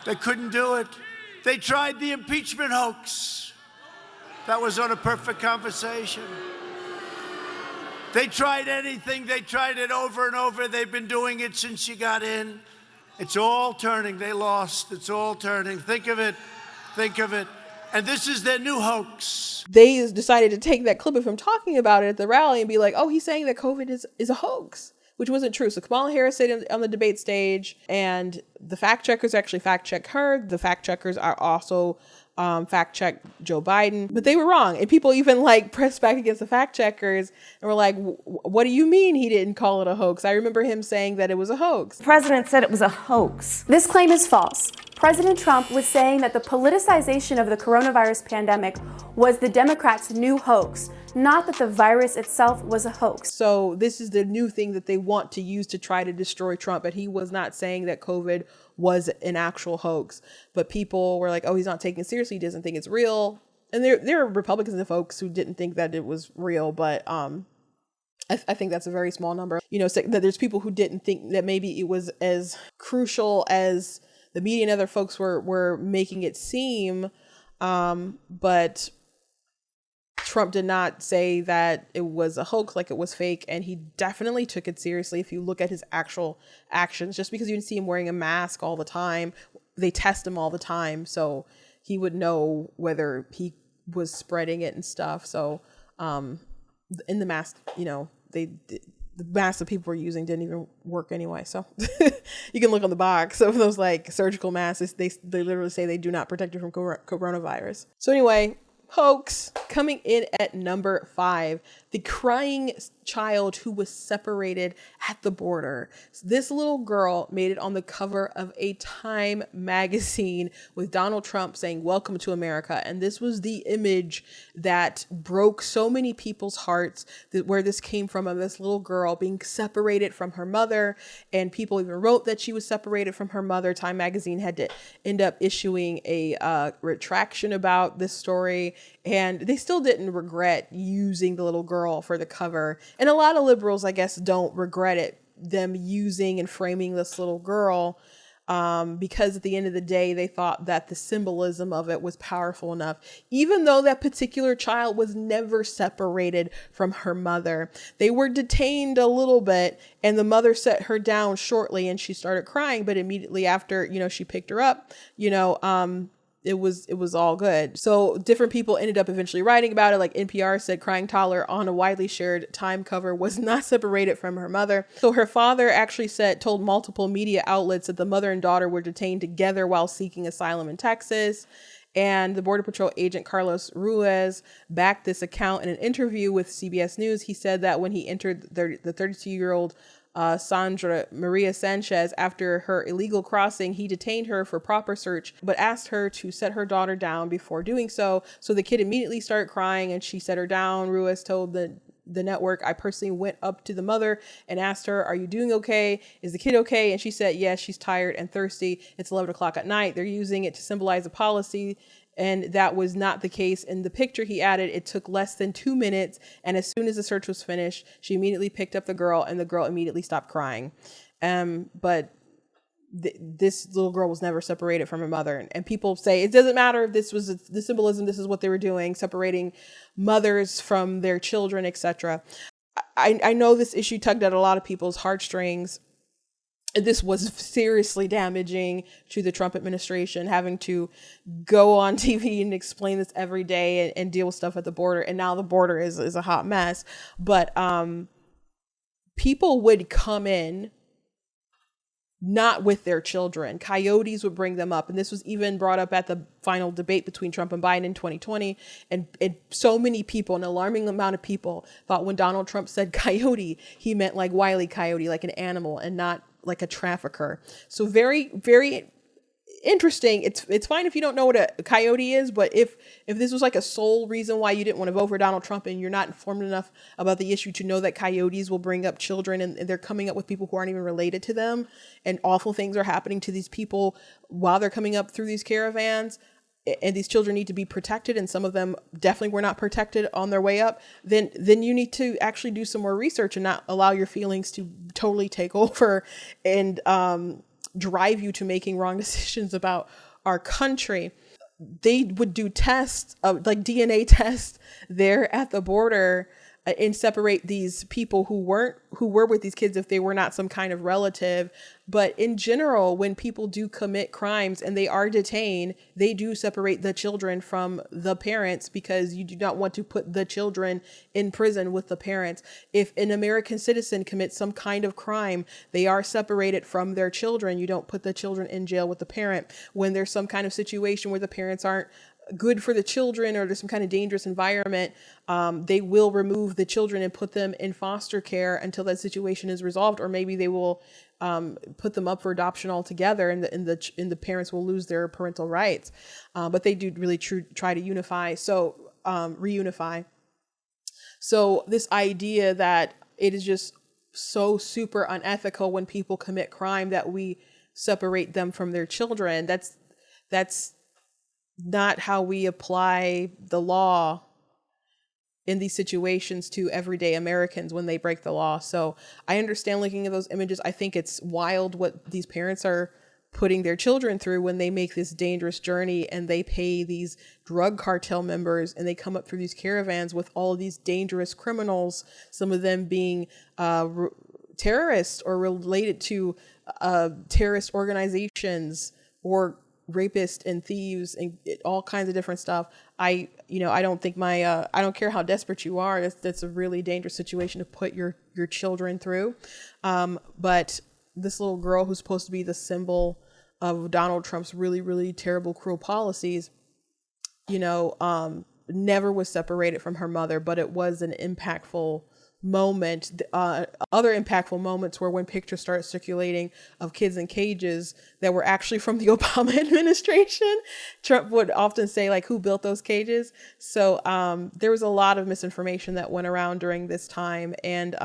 They couldn't do it. They tried the impeachment hoax. That was on a perfect conversation. They tried anything. They tried it over and over. They've been doing it since you got in. It's all turning. They lost. It's all turning. Think of it. Think of it. And this is their new hoax. They decided to take that clip of him talking about it at the rally and be like, oh, he's saying that COVID is a hoax, which wasn't true. So Kamala Harris said on the debate stage, and the fact checkers actually fact check her. The fact checkers are also fact check Joe Biden, but they were wrong. And people even like pressed back against the fact checkers and were like, what do you mean he didn't call it a hoax? I remember him saying that it was a hoax. The president said it was a hoax. This claim is false. President Trump was saying that the politicization of the coronavirus pandemic was the Democrats' new hoax, not that the virus itself was a hoax. So this is the new thing that they want to use to try to destroy Trump. But he was not saying that COVID was an actual hoax. But people were like, oh, he's not taking it seriously. He doesn't think it's real. And there are Republicans and folks who didn't think that it was real. But I think that's a very small number. You know, so that there's people who didn't think that maybe it was as crucial as the media and other folks were making it seem. But Trump did not say that it was a hoax, like it was fake, and he definitely took it seriously. If you look at his actual actions, just because you didn't see him wearing a mask all the time, they test him all the time, so he would know whether he was spreading it and stuff. So in the mask, you know, the masks that people were using didn't even work anyway. So you can look on the box of those like surgical masks. They literally say they do not protect you from coronavirus. So anyway, hoax coming in at number 5, the crying child who was separated at the border. This little girl made it on the cover of a Time magazine with Donald Trump saying, "Welcome to America." And this was the image that broke so many people's hearts, that where this came from, of this little girl being separated from her mother. And people even wrote that she was separated from her mother. Time magazine had to end up issuing a retraction about this story. And they still didn't regret using the little girl for the cover. And a lot of liberals, I guess, don't regret it, them using and framing this little girl, because at the end of the day, they thought that the symbolism of it was powerful enough, even though that particular child was never separated from her mother. They were detained a little bit, and the mother set her down shortly, and she started crying. But immediately after, you know, she picked her up, you know, it was all good. So different people ended up eventually writing about it. Like NPR said, crying toddler on a widely shared Time cover was not separated from her mother. So her father actually told multiple media outlets that the mother and daughter were detained together while seeking asylum in Texas. And the Border Patrol agent Carlos Ruiz backed this account in an interview with CBS News. He said that when he entered the 32-year-old Sandra Maria Sanchez after her illegal crossing, he detained her for proper search, but asked her to set her daughter down before doing so. So the kid immediately started crying, and she set her down. Ruiz told the network, "I personally went up to the mother and asked her, 'Are you doing okay? Is the kid okay?' And she said, 'Yes, she's tired and thirsty. It's 11 o'clock at night.' They're using it to symbolize a policy." And that was not the case. In the picture, he added, "It took less than 2 minutes. And as soon as the search was finished, she immediately picked up the girl, and the girl immediately stopped crying." But this little girl was never separated from her mother. And people say it doesn't matter if this was the symbolism. This is what they were doing, separating mothers from their children, etc. I know this issue tugged at a lot of people's heartstrings. This was seriously damaging to the Trump administration, having to go on TV and explain this every day and deal with stuff at the border. And now the border is a hot mess. But people would come in not with their children. Coyotes would bring them up. And this was even brought up at the final debate between Trump and Biden in 2020. And so many people, an alarming amount of people, thought when Donald Trump said coyote, he meant like Wile E. Coyote, like an animal, and not like a trafficker. So very, very interesting. It's fine if you don't know what a coyote is, but if this was like a sole reason why you didn't want to vote for Donald Trump, and you're not informed enough about the issue to know that coyotes will bring up children, and they're coming up with people who aren't even related to them, and awful things are happening to these people while they're coming up through these caravans, and these children need to be protected, and some of them definitely were not protected on their way up, then you need to actually do some more research and not allow your feelings to totally take over and drive you to making wrong decisions about our country. They would do tests, like DNA tests there at the border, and separate these people who were with these kids if they were not some kind of relative. But in general, when people do commit crimes and they are detained, they do separate the children from the parents, because you do not want to put the children in prison with the parents. If an American citizen commits some kind of crime, they are separated from their children. You don't put the children in jail with the parent. When there's some kind of situation where the parents aren't good for the children, or there's some kind of dangerous environment, they will remove the children and put them in foster care until that situation is resolved, or maybe they will put them up for adoption altogether, and the parents will lose their parental rights. But they do really try to reunify. So this idea that it is just so super unethical when people commit crime that we separate them from their children, that's not how we apply the law in these situations to everyday Americans when they break the law. So I understand looking at those images. I think it's wild what these parents are putting their children through when they make this dangerous journey, and they pay these drug cartel members, and they come up through these caravans with all of these dangerous criminals, some of them being terrorists or related to terrorist organizations, or rapists and thieves and all kinds of different stuff. I don't think I don't care how desperate you are. That's a really dangerous situation to put your children through. But this little girl, who's supposed to be the symbol of Donald Trump's really, really terrible, cruel policies, never was separated from her mother, but it was an impactful moment. Other impactful moments were when pictures started circulating of kids in cages that were actually from the Obama administration. Trump would often say, like, who built those cages? So there was a lot of misinformation that went around during this time. And,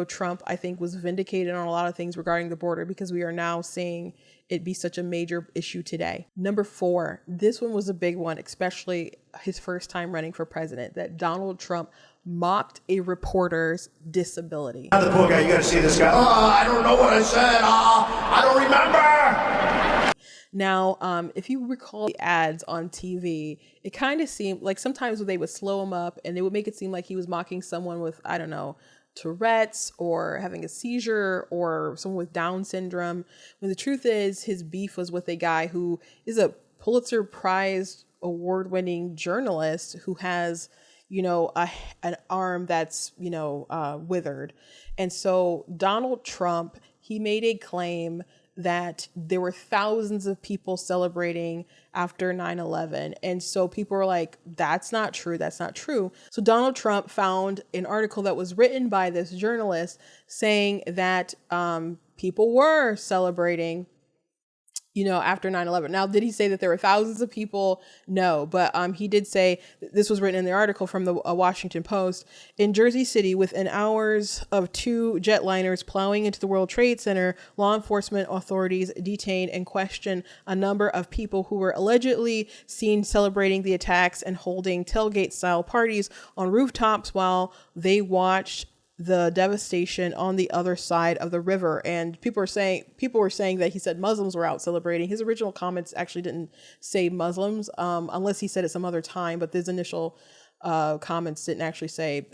Trump, I think, was vindicated on a lot of things regarding the border, because we are now seeing it be such a major issue today. Number 4, this one was a big one, especially his first time running for president, that Donald Trump mocked a reporter's disability. The poor guy, you gotta see this guy. Oh, I don't know what I said. I don't remember. Now, if you recall the ads on TV, it kind of seemed like sometimes they would slow him up and they would make it seem like he was mocking someone with, I don't know, Tourette's or having a seizure or someone with Down syndrome. When the truth is, his beef was with a guy who is a Pulitzer Prize award-winning journalist who has, an arm that's, withered. And so Donald Trump, he made a claim that there were thousands of people celebrating after 9/11. And so people were like, that's not true. That's not true. So Donald Trump found an article that was written by this journalist saying that people were celebrating, after 9/11. Now, did he say that there were thousands of people? No, but he did say, this was written in the article from the Washington Post, in Jersey City, within hours of 2 jetliners plowing into the World Trade Center, law enforcement authorities detained and questioned a number of people who were allegedly seen celebrating the attacks and holding tailgate-style parties on rooftops while they watched the devastation on the other side of the river. And people were saying that he said Muslims were out celebrating. His original comments actually didn't say Muslims, unless he said it some other time, but his initial comments didn't actually say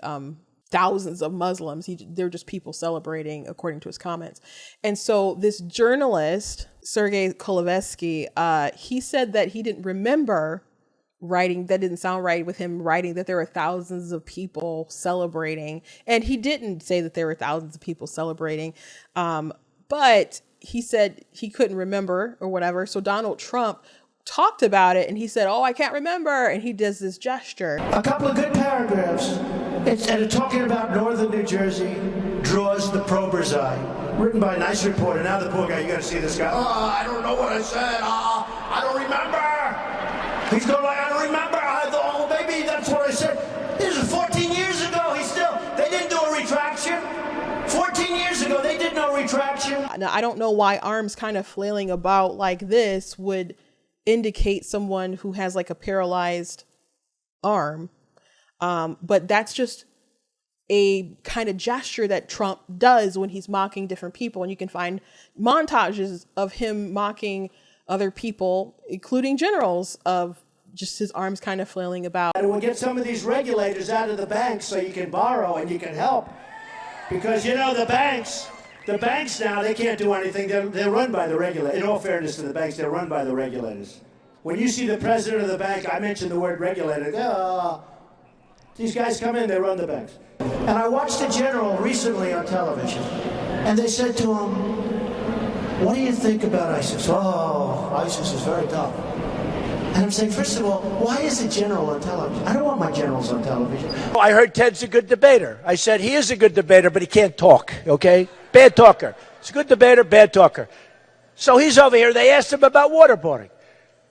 thousands of Muslims. They're just people celebrating, according to his comments. And so this journalist, Sergei Kolovetsky, he said that he didn't remember writing, that didn't sound right with him writing that there were thousands of people celebrating. And he didn't say that there were thousands of people celebrating. But he said he couldn't remember or whatever. So Donald Trump talked about it and he said, oh, I can't remember. And he does this gesture. A couple of good paragraphs. And talking about northern New Jersey draws the prober's eye. Written by a nice reporter. Now the poor guy, you gotta see this guy. Oh, I don't know what I said. I don't remember. He's going like, I don't remember. I thought, oh, maybe that's what I said. This is 14 years ago. They didn't do a retraction. 14 years ago, they did no retraction. Now, I don't know why arms kind of flailing about like this would indicate someone who has like a paralyzed arm. But that's just a kind of gesture that Trump does when he's mocking different people. And you can find montages of him mocking other people, including generals, of just his arms kind of flailing about. And we'll get some of these regulators out of the banks so you can borrow and you can help. Because, you know, the banks now, they can't do anything. They're run by the regulators. In all fairness to the banks, they're run by the regulators. When you see the president of the bank, I mentioned the word regulator, these guys come in, they run the banks. And I watched a general recently on television, and they said to him, what do you think about ISIS? Oh, ISIS is very tough. And I'm saying, first of all, why is a general on television? I don't want my generals on television. I heard Ted's a good debater. I said, he is a good debater, but he can't talk, okay? Bad talker. He's a good debater, bad talker. So he's over here. They asked him about waterboarding.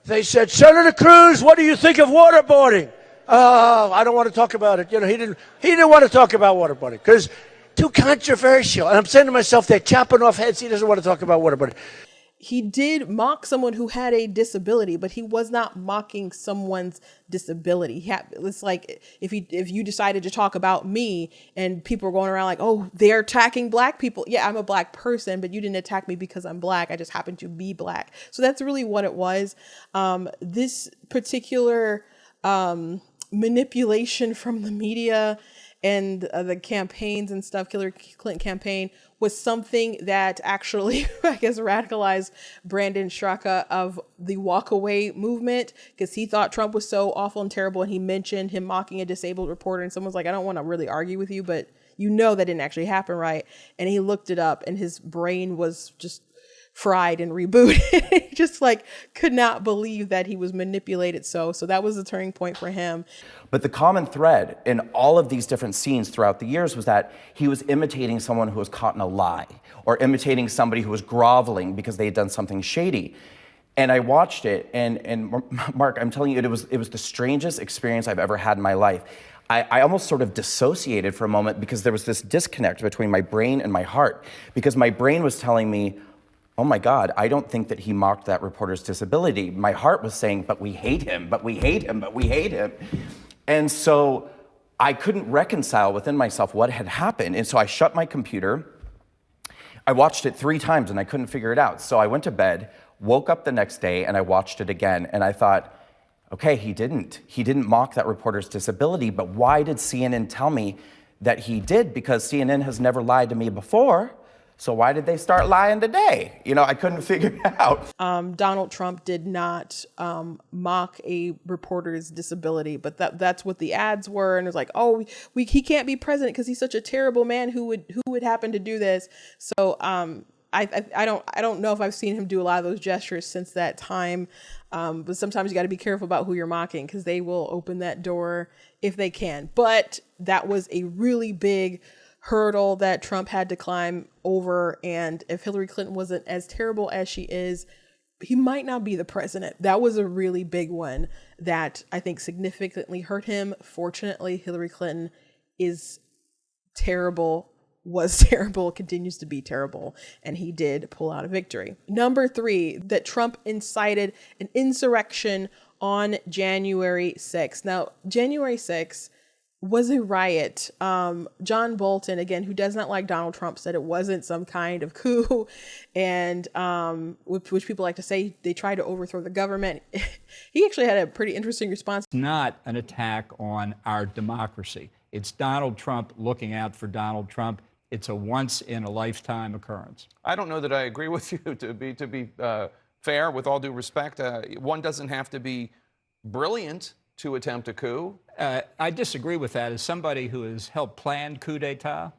They said, Senator Cruz, what do you think of waterboarding? Oh, I don't want to talk about it. You know, he didn't want to talk about waterboarding because too controversial. And I'm saying to myself, they're chopping off heads. He doesn't want to talk about waterboarding. He did mock someone who had a disability, but he was not mocking someone's disability. It's like if you decided to talk about me and people were going around like, oh, they're attacking black people. Yeah, I'm a black person, but you didn't attack me because I'm black. I just happen to be black. So that's really what it was. This particular manipulation from the media and the campaigns and stuff, Hillary Clinton campaign, was something that actually, I guess, radicalized Brandon Straka of the walkaway movement, because he thought Trump was so awful and terrible, and he mentioned him mocking a disabled reporter, and someone's like, I don't want to really argue with you, but you know that didn't actually happen, right? And he looked it up, and his brain was just fried and rebooted. He just like could not believe that he was manipulated. So that was the turning point for him. But the common thread in all of these different scenes throughout the years was that he was imitating someone who was caught in a lie, or imitating somebody who was groveling because they had done something shady. And I watched it, and Mark, I'm telling you, it was the strangest experience I've ever had in my life. I almost sort of dissociated for a moment because there was this disconnect between my brain and my heart, because my brain was telling me, oh my God, I don't think that he mocked that reporter's disability. My heart was saying, but we hate him, but we hate him, but we hate him. And so I couldn't reconcile within myself what had happened. And so I shut my computer. I watched it 3 times and I couldn't figure it out. So I went to bed, woke up the next day, and I watched it again. And I thought, okay, he didn't mock that reporter's disability, but why did CNN tell me that he did? Because CNN has never lied to me before. So why did they start lying today? You know, I couldn't figure it out. Donald Trump did not mock a reporter's disability, but that's what the ads were. And it was like, oh, he can't be president because he's such a terrible man. Who would happen to do this? So I don't know if I've seen him do a lot of those gestures since that time. But sometimes you got to be careful about who you're mocking, because they will open that door if they can. But that was a really big hurdle that Trump had to climb over. And if Hillary Clinton wasn't as terrible as she is, he might not be the president. That was a really big one that I think significantly hurt him. Fortunately, Hillary Clinton is terrible, was terrible, continues to be terrible, and he did pull out a victory. Number 3, that Trump incited an insurrection on January 6th. Now, January 6th was a riot. John Bolton, again, who does not like Donald Trump, said it wasn't some kind of coup, and which people like to say they tried to overthrow the government. He actually had a pretty interesting response. It's not an attack on our democracy. It's Donald Trump looking out for Donald Trump. It's a once-in-a-lifetime occurrence. I don't know that I agree with you. To be fair, with all due respect, one doesn't have to be brilliant to attempt a coup. I disagree with that. As somebody who has helped plan coup d'etat,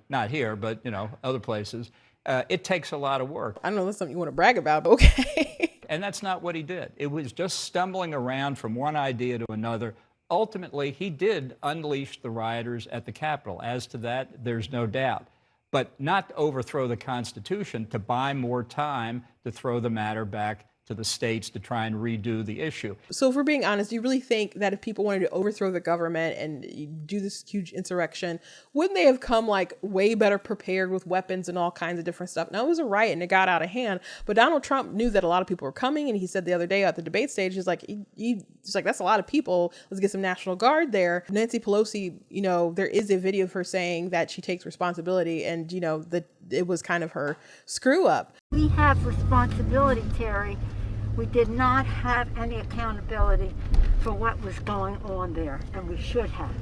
not here, but other places, it takes a lot of work. I don't know, that's something you want to brag about, but okay. And that's not what he did. It was just stumbling around from one idea to another. Ultimately, he did unleash the rioters at the Capitol. As to that, there's no doubt. But not to overthrow the Constitution, to buy more time to throw the matter back to the states to try and redo the issue. So if we're being honest, do you really think that if people wanted to overthrow the government and do this huge insurrection, wouldn't they have come like way better prepared with weapons and all kinds of different stuff? Now, it was a riot and it got out of hand, but Donald Trump knew that a lot of people were coming, and he said the other day at the debate stage, he's like, that's a lot of people. Let's get some National Guard there. Nancy Pelosi, there is a video of her saying that she takes responsibility, and that it was kind of her screw up. We have responsibility, Terry. We did not have any accountability for what was going on there, and we should have.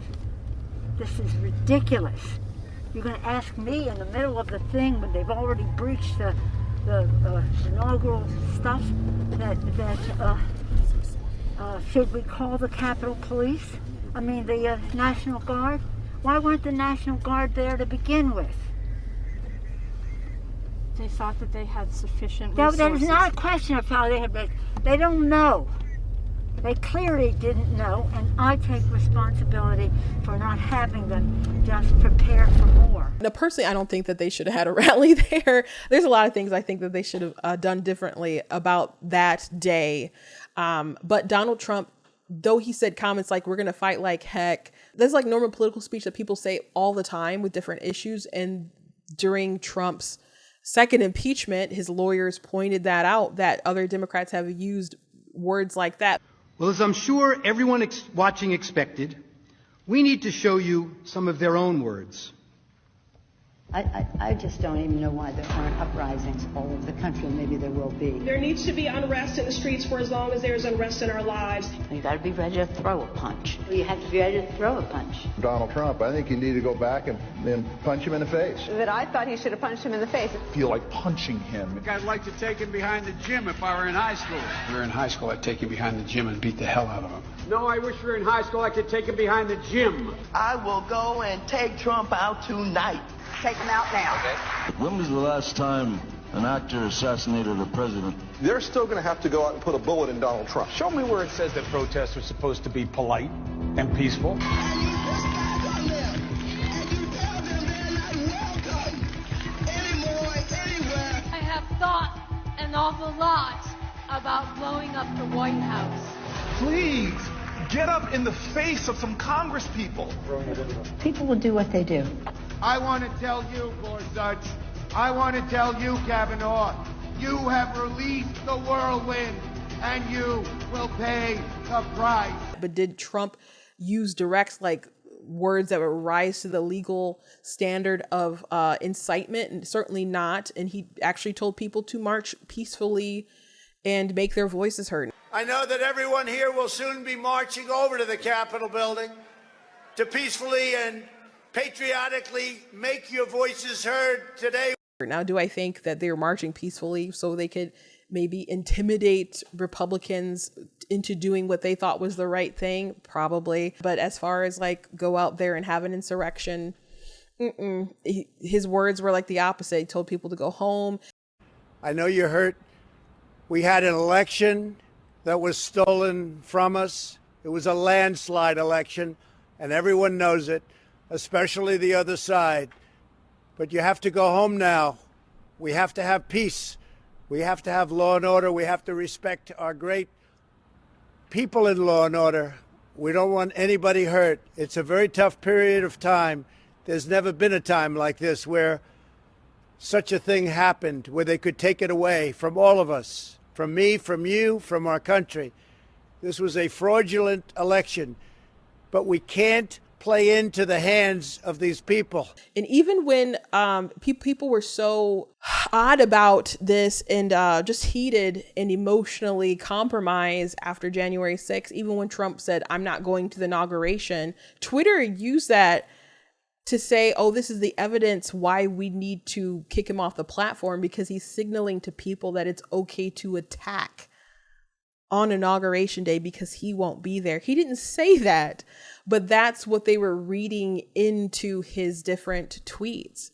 This is ridiculous. You're going to ask me in the middle of the thing when they've already breached the inaugural stuff that should we call the Capitol Police? I mean the National Guard? Why weren't the National Guard there to begin with? They thought that they had sufficient resources. That is not a question of how they had. They don't know. They clearly didn't know, and I take responsibility for not having them just prepare for more. Now, personally, I don't think that they should have had a rally there. There's a lot of things I think that they should have done differently about that day. But Donald Trump, though he said comments like, we're going to fight like heck, that's like normal political speech that people say all the time with different issues. And during Trump's second impeachment, his lawyers pointed that out, that other Democrats have used words like that. Well, as I'm sure everyone watching expected, we need to show you some of their own words. I just don't even know why there aren't uprisings all over the country, and maybe there will be. There needs to be unrest in the streets for as long as there's unrest in our lives. You got to be ready to throw a punch. You have to be ready to throw a punch. Donald Trump, I think you need to go back and punch him in the face. That I thought he should have punched him in the face. I feel like punching him. I'd like to take him behind the gym if I were in high school. If we were in high school, I'd take him behind the gym and beat the hell out of him. No, I wish we were in high school. I could take him behind the gym. I will go and take Trump out tonight. Take him out now. Okay. When was the last time an actor assassinated a president? They're still going to have to go out and put a bullet in Donald Trump. Show me where it says that protests are supposed to be polite and peaceful. I have thought an awful lot about blowing up the White House. Please, get up in the face of some Congress people. People will do what they do. I want to tell you, Gorsuch, I want to tell you, Kavanaugh, you have released the whirlwind, and you will pay the price. But did Trump use direct, like, words that would rise to the legal standard of incitement? And certainly not. And he actually told people to march peacefully and make their voices heard. I know that everyone here will soon be marching over to the Capitol building to peacefully and patriotically make your voices heard today. Now, do I think that they're marching peacefully so they could maybe intimidate Republicans into doing what they thought was the right thing? Probably. But as far as like go out there and have an insurrection, his words were like the opposite. He told people to go home. I know you're hurt. We had an election that was stolen from us. It was a landslide election, and everyone knows it, especially the other side. But you have to go home now. We have to have peace. We have to have law and order. We have to respect our great people in law and order. We don't want anybody hurt. It's a very tough period of time. There's never been a time like this where such a thing happened, where they could take it away from all of us, from me, from you, from our country. This was a fraudulent election, but we can't play into the hands of these people. And even when people were so odd about this and just heated and emotionally compromised after January 6th, even when Trump said, I'm not going to the inauguration, Twitter used that to say, oh, this is the evidence why we need to kick him off the platform, because he's signaling to people that it's okay to attack on Inauguration Day because he won't be there. He didn't say that, but that's what they were reading into his different tweets.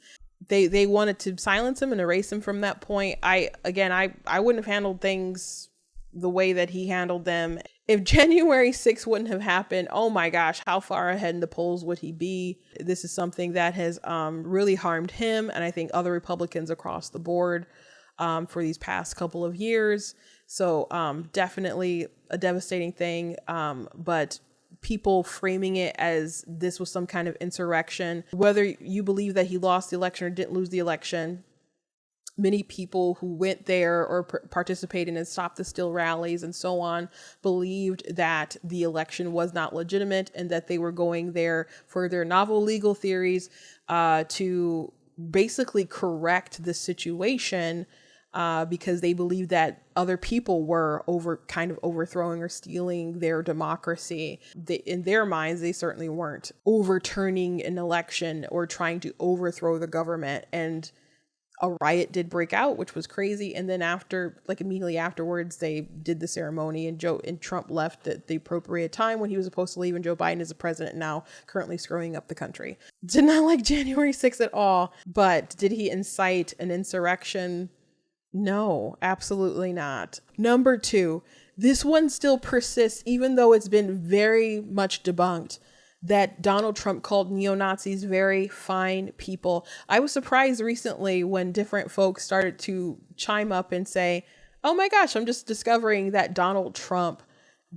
They wanted to silence him and erase him from that point. I wouldn't have handled things the way that he handled them. If January 6th wouldn't have happened, oh my gosh, how far ahead in the polls would he be? This is something that has really harmed him, and I think other Republicans across the board for these past couple of years. So definitely a devastating thing, but people framing it as this was some kind of insurrection, whether you believe that he lost the election or didn't lose the election, many people who went there or participated in Stop the Steal rallies and so on believed that the election was not legitimate and that they were going there for their novel legal theories to basically correct the situation because they believed that other people were overthrowing or stealing their democracy. In their minds, they certainly weren't overturning an election or trying to overthrow the government. And a riot did break out, which was crazy. And then immediately afterwards, they did the ceremony, and Trump left at the appropriate time when he was supposed to leave, and Joe Biden is the president now, currently screwing up the country. Did not like January 6th at all, but did he incite an insurrection? No, absolutely not. Number 2, this one still persists, even though it's been very much debunked, that Donald Trump called neo-Nazis very fine people. I was surprised recently when different folks started to chime up and say, oh my gosh, I'm just discovering that Donald Trump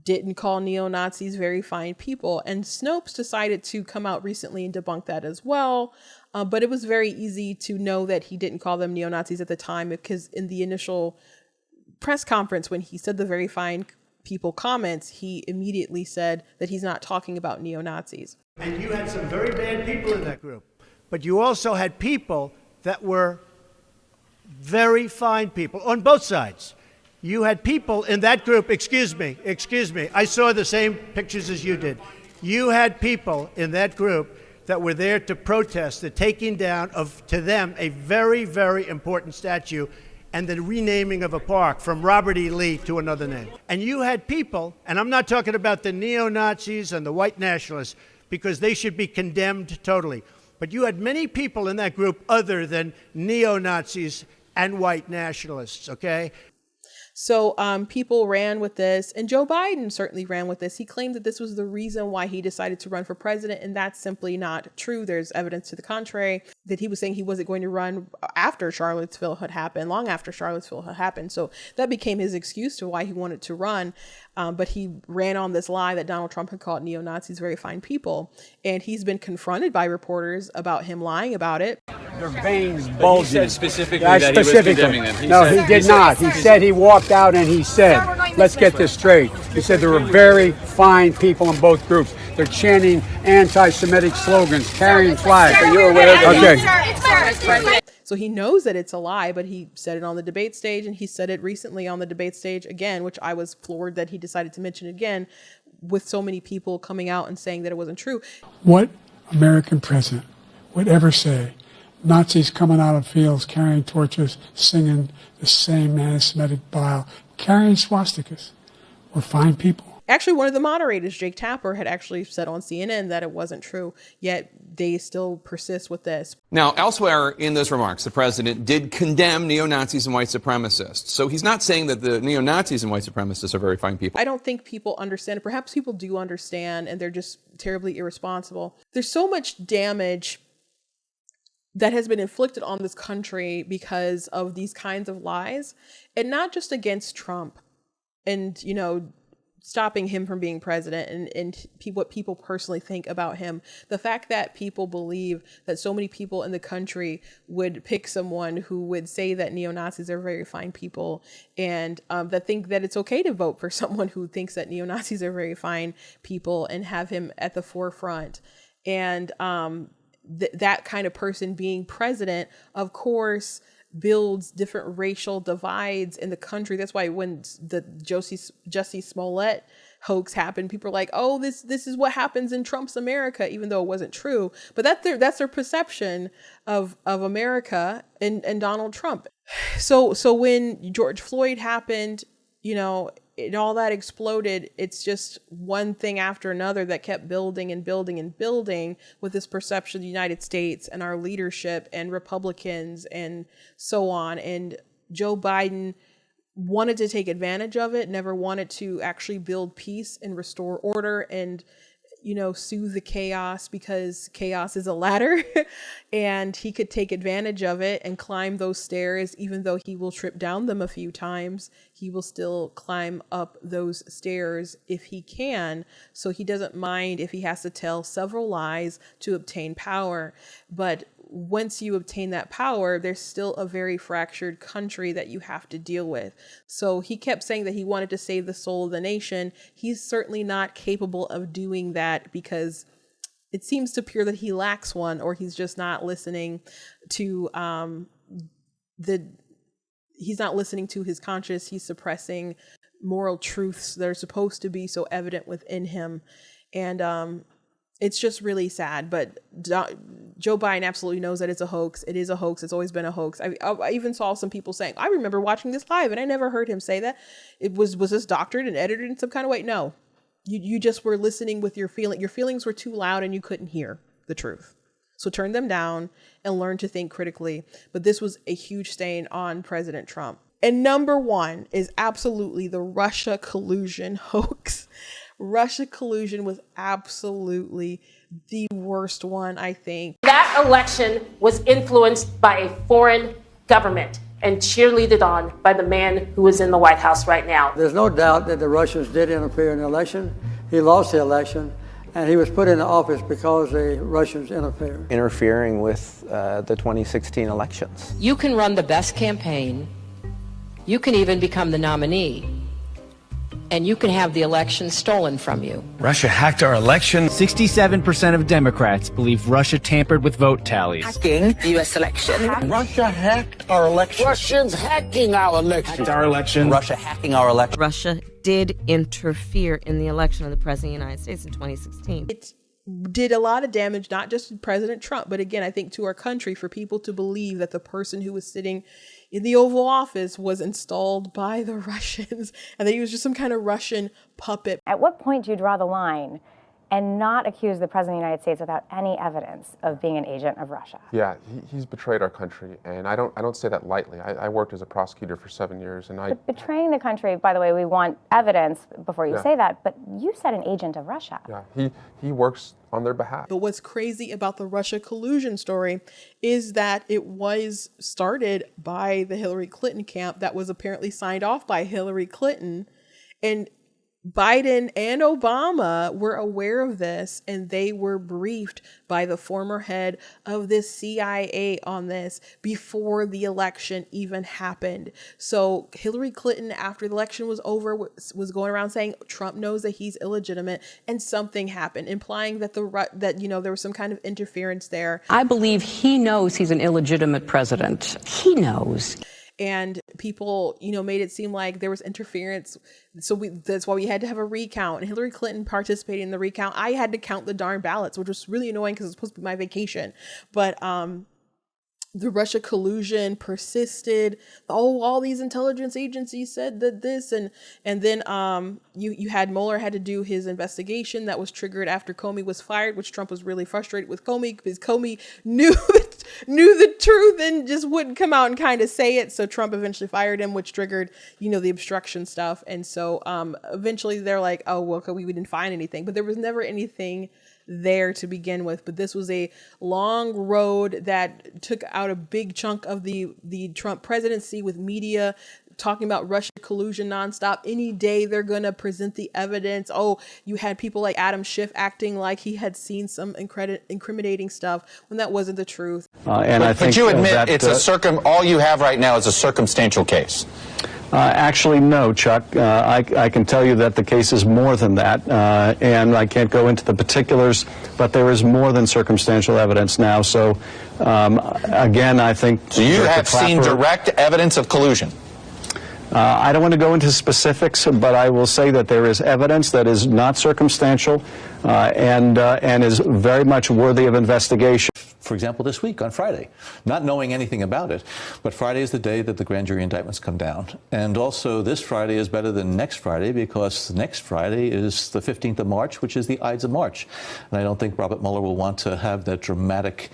didn't call neo-Nazis very fine people. And Snopes decided to come out recently and debunk that as well. But it was very easy to know that he didn't call them neo-Nazis at the time, because in the initial press conference, when he said the very fine people comments, he immediately said that he's not talking about neo-Nazis. And you had some very bad people in that group, but you also had people that were very fine people on both sides. You had people in that group, excuse me, I saw the same pictures as you did. You had people in that group that were there to protest the taking down of, to them, a very, very important statue and the renaming of a park from Robert E. Lee to another name. And you had people, and I'm not talking about the neo-Nazis and the white nationalists, because they should be condemned totally. But you had many people in that group other than neo-Nazis and white nationalists, okay? So people ran with this, and Joe Biden certainly ran with this. He claimed that this was the reason why he decided to run for president, and that's simply not true. There's evidence to the contrary, that he was saying he wasn't going to run after Charlottesville had happened, long after Charlottesville had happened. So that became his excuse to why he wanted to run. But he ran on this lie that Donald Trump had called neo-Nazis very fine people. And he's been confronted by reporters about him lying about it. Their veins bulging. He said specifically that he was condemning them. He did not. He said he walked out and he said, let's get this straight. He said there were very fine people in both groups. They're chanting anti-Semitic slogans, carrying flags. So you're aware that Okay. So he knows that it's a lie, but he said it on the debate stage, and he said it recently on the debate stage again, which I was floored that he decided to mention again, with so many people coming out and saying that it wasn't true. What American president would ever say Nazis coming out of fields carrying torches, singing the same anti-Semitic bile, carrying swastikas were fine people? Actually, one of the moderators, Jake Tapper, had actually said on CNN that it wasn't true, yet they still persist with this. Now, elsewhere in those remarks, the president did condemn neo-Nazis and white supremacists. So he's not saying that the neo-Nazis and white supremacists are very fine people. I don't think people understand. Perhaps people do understand, and they're just terribly irresponsible. There's so much damage that has been inflicted on this country because of these kinds of lies, and not just against Trump and, stopping him from being president and what people personally think about him. The fact that people believe that so many people in the country would pick someone who would say that neo-Nazis are very fine people, and that think that it's okay to vote for someone who thinks that neo-Nazis are very fine people and have him at the forefront. And that kind of person being president, of course, builds different racial divides in the country. That's why when the Jussie Smollett hoax happened, people are like, "Oh, this is what happens in Trump's America," even though it wasn't true. But that's their perception of America and Donald Trump. So when George Floyd happened, and all that exploded, it's just one thing after another that kept building and building and building with this perception of the United States and our leadership and Republicans and so on. And Joe Biden wanted to take advantage of it, never wanted to actually build peace and restore order and, soothe the chaos, because chaos is a ladder and he could take advantage of it and climb those stairs. Even though he will trip down them a few times, he will still climb up those stairs if he can. So he doesn't mind if he has to tell several lies to obtain power. But once you obtain that power, there's still a very fractured country that you have to deal with. So he kept saying that he wanted to save the soul of the nation. He's certainly not capable of doing that, because it seems to appear that he lacks one, or he's just not listening to he's not listening to his conscience. He's suppressing moral truths that are supposed to be so evident within him. And it's just really sad. But Joe Biden absolutely knows that it's a hoax. It is a hoax. It's always been a hoax. I even saw some people saying, I remember watching this live and I never heard him say that. Was this doctored and edited in some kind of way? No. You just were listening with your feeling. Your feelings were too loud and you couldn't hear the truth. So turn them down and learn to think critically. But this was a huge stain on President Trump. And number one is absolutely the Russia collusion hoax. Russia collusion was absolutely the worst one, I think. That election was influenced by a foreign government and cheerleaded on by the man who is in the White House right now. There's no doubt that the Russians did interfere in the election. He lost the election, and he was put into office because the Russians interfered. Interfering with the 2016 elections. You can run the best campaign. You can even become the nominee. And you can have the election stolen from you. Russia hacked our election. 67% of Democrats believe Russia tampered with vote tallies. Hacking the U.S. election. Russia hacked our election. Russians hacking our election. Hacked our election. Russia hacking our election. Russia did interfere in the election of the President of the United States in 2016. It did a lot of damage, not just to President Trump, but again, I think to our country, for people to believe that the person who was sitting in the Oval Office was installed by the Russians and that he was just some kind of Russian puppet. At what point do you draw the line and not accuse the President of the United States without any evidence of being an agent of Russia? Yeah, he's betrayed our country, and I don't say that lightly. I worked as a prosecutor for 7 years, and But betraying the country, by the way, we want evidence before you say that, but you said an agent of Russia. Yeah, he works on their behalf. But what's crazy about the Russia collusion story is that it was started by the Hillary Clinton camp that was apparently signed off by Hillary Clinton, and Biden and Obama were aware of this, and they were briefed by the former head of the CIA on this before the election even happened. So Hillary Clinton, after the election was over, was going around saying Trump knows that he's illegitimate, and something happened, implying that there was some kind of interference there. I believe he knows he's an illegitimate president. He knows. And people, made it seem like there was interference. So that's why we had to have a recount. And Hillary Clinton participated in the recount. I had to count the darn ballots, which was really annoying because it was supposed to be my vacation. But the Russia collusion persisted. All these intelligence agencies said that this, and then you had Mueller had to do his investigation that was triggered after Comey was fired, which Trump was really frustrated with Comey because Comey knew the truth and just wouldn't come out and kind of say it. So Trump eventually fired him, which triggered the obstruction stuff. And so eventually they're like, oh well, we didn't find anything, but there was never anything there to begin with. But this was a long road that took out a big chunk of the Trump presidency, with media talking about Russia collusion nonstop. Any day they're going to present the evidence. Oh, you had people like Adam Schiff acting like he had seen some incriminating stuff when that wasn't the truth. But you admit all you have right now is a circumstantial case. Actually, no, Chuck. I can tell you that the case is more than that, and I can't go into the particulars, but there is more than circumstantial evidence now. So, again, I think... So you have seen direct evidence of collusion? I don't want to go into specifics, but I will say that there is evidence that is not circumstantial and is very much worthy of investigation. For example, this week on Friday, not knowing anything about it, but Friday is the day that the grand jury indictments come down. And also this Friday is better than next Friday because next Friday is the 15th of March, which is the Ides of March. And I don't think Robert Mueller will want to have that dramatic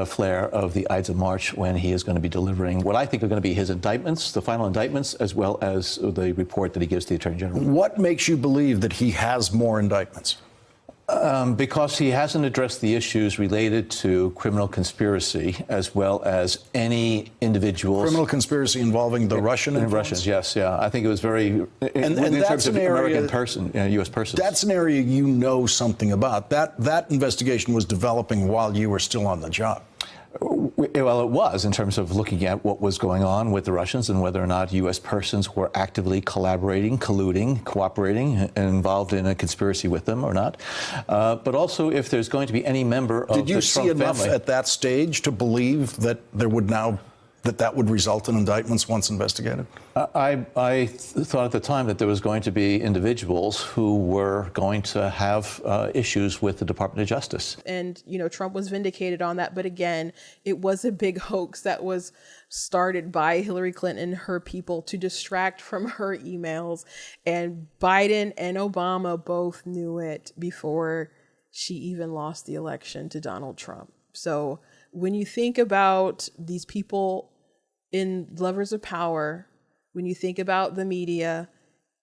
flair of the Ides of March when he is going to be delivering what I think are going to be his indictments, the final indictments, as well as the report that he gives to the Attorney General. What makes you believe that he has more indictments? Because he hasn't addressed the issues related to criminal conspiracy as well as any individuals. Criminal conspiracy involving the Russian influence? Russians, yes, yeah. I think it was very, in terms of American person, U.S. persons. That's an area you know something about. That investigation was developing while you were still on the job. Well, it was, in terms of looking at what was going on with the Russians and whether or not U.S. persons were actively collaborating, colluding, cooperating, and involved in a conspiracy with them or not. But also if there's going to be any member of the Trump family. Did you see enough at that stage to believe that there would now that would result in indictments once investigated? I thought at the time that there was going to be individuals who were going to have issues with the Department of Justice. And, Trump was vindicated on that. But again, it was a big hoax that was started by Hillary Clinton and her people to distract from her emails. And Biden and Obama both knew it before she even lost the election to Donald Trump. So when you think about these people in levers of power, when you think about the media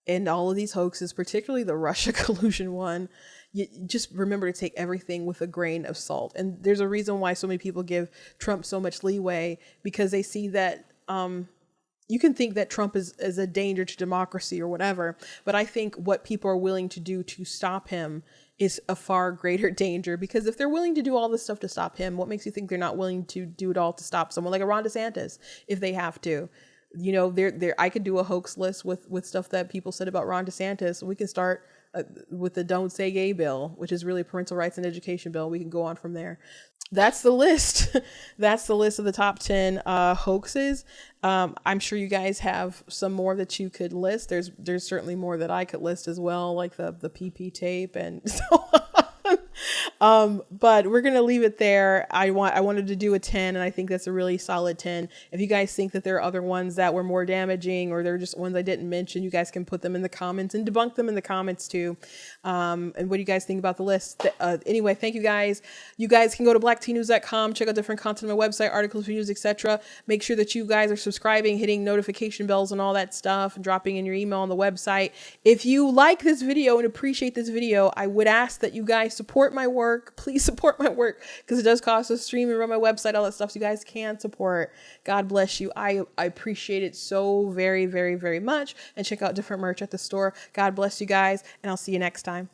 and all of these hoaxes, particularly the Russia collusion one, you just remember to take everything with a grain of salt. And there's a reason why so many people give Trump so much leeway, because they see that you can think that Trump is a danger to democracy or whatever, but I think what people are willing to do to stop him is a far greater danger, because if they're willing to do all this stuff to stop him, what makes you think they're not willing to do it all to stop someone like a Ron DeSantis if they have to? I could do a hoax list with stuff that people said about Ron DeSantis. We can start with the Don't Say Gay bill, which is really a parental rights and education bill. We can go on from there. That's the list. That's the list of the top 10 hoaxes. I'm sure you guys have some more that you could list. There's certainly more that I could list as well, like the PP tape and so on. But we're going to leave it there. I wanted to do a 10, and I think that's a really solid 10. If you guys think that there are other ones that were more damaging, or they're just ones I didn't mention, you guys can put them in the comments and debunk them in the comments too. And what do you guys think about the list? Anyway, thank you guys. You guys can go to blacktnews.com, check out different content on my website, articles, reviews, etc. Make sure that you guys are subscribing, hitting notification bells and all that stuff, and dropping in your email on the website. If you like this video and appreciate this video, I would ask that you guys support my work. Please support my work, because it does cost to stream and run my website, all that stuff, so you guys can support. God bless you. I appreciate it so very, very, very much. And check out different merch at the store. God bless you guys, and I'll see you next time.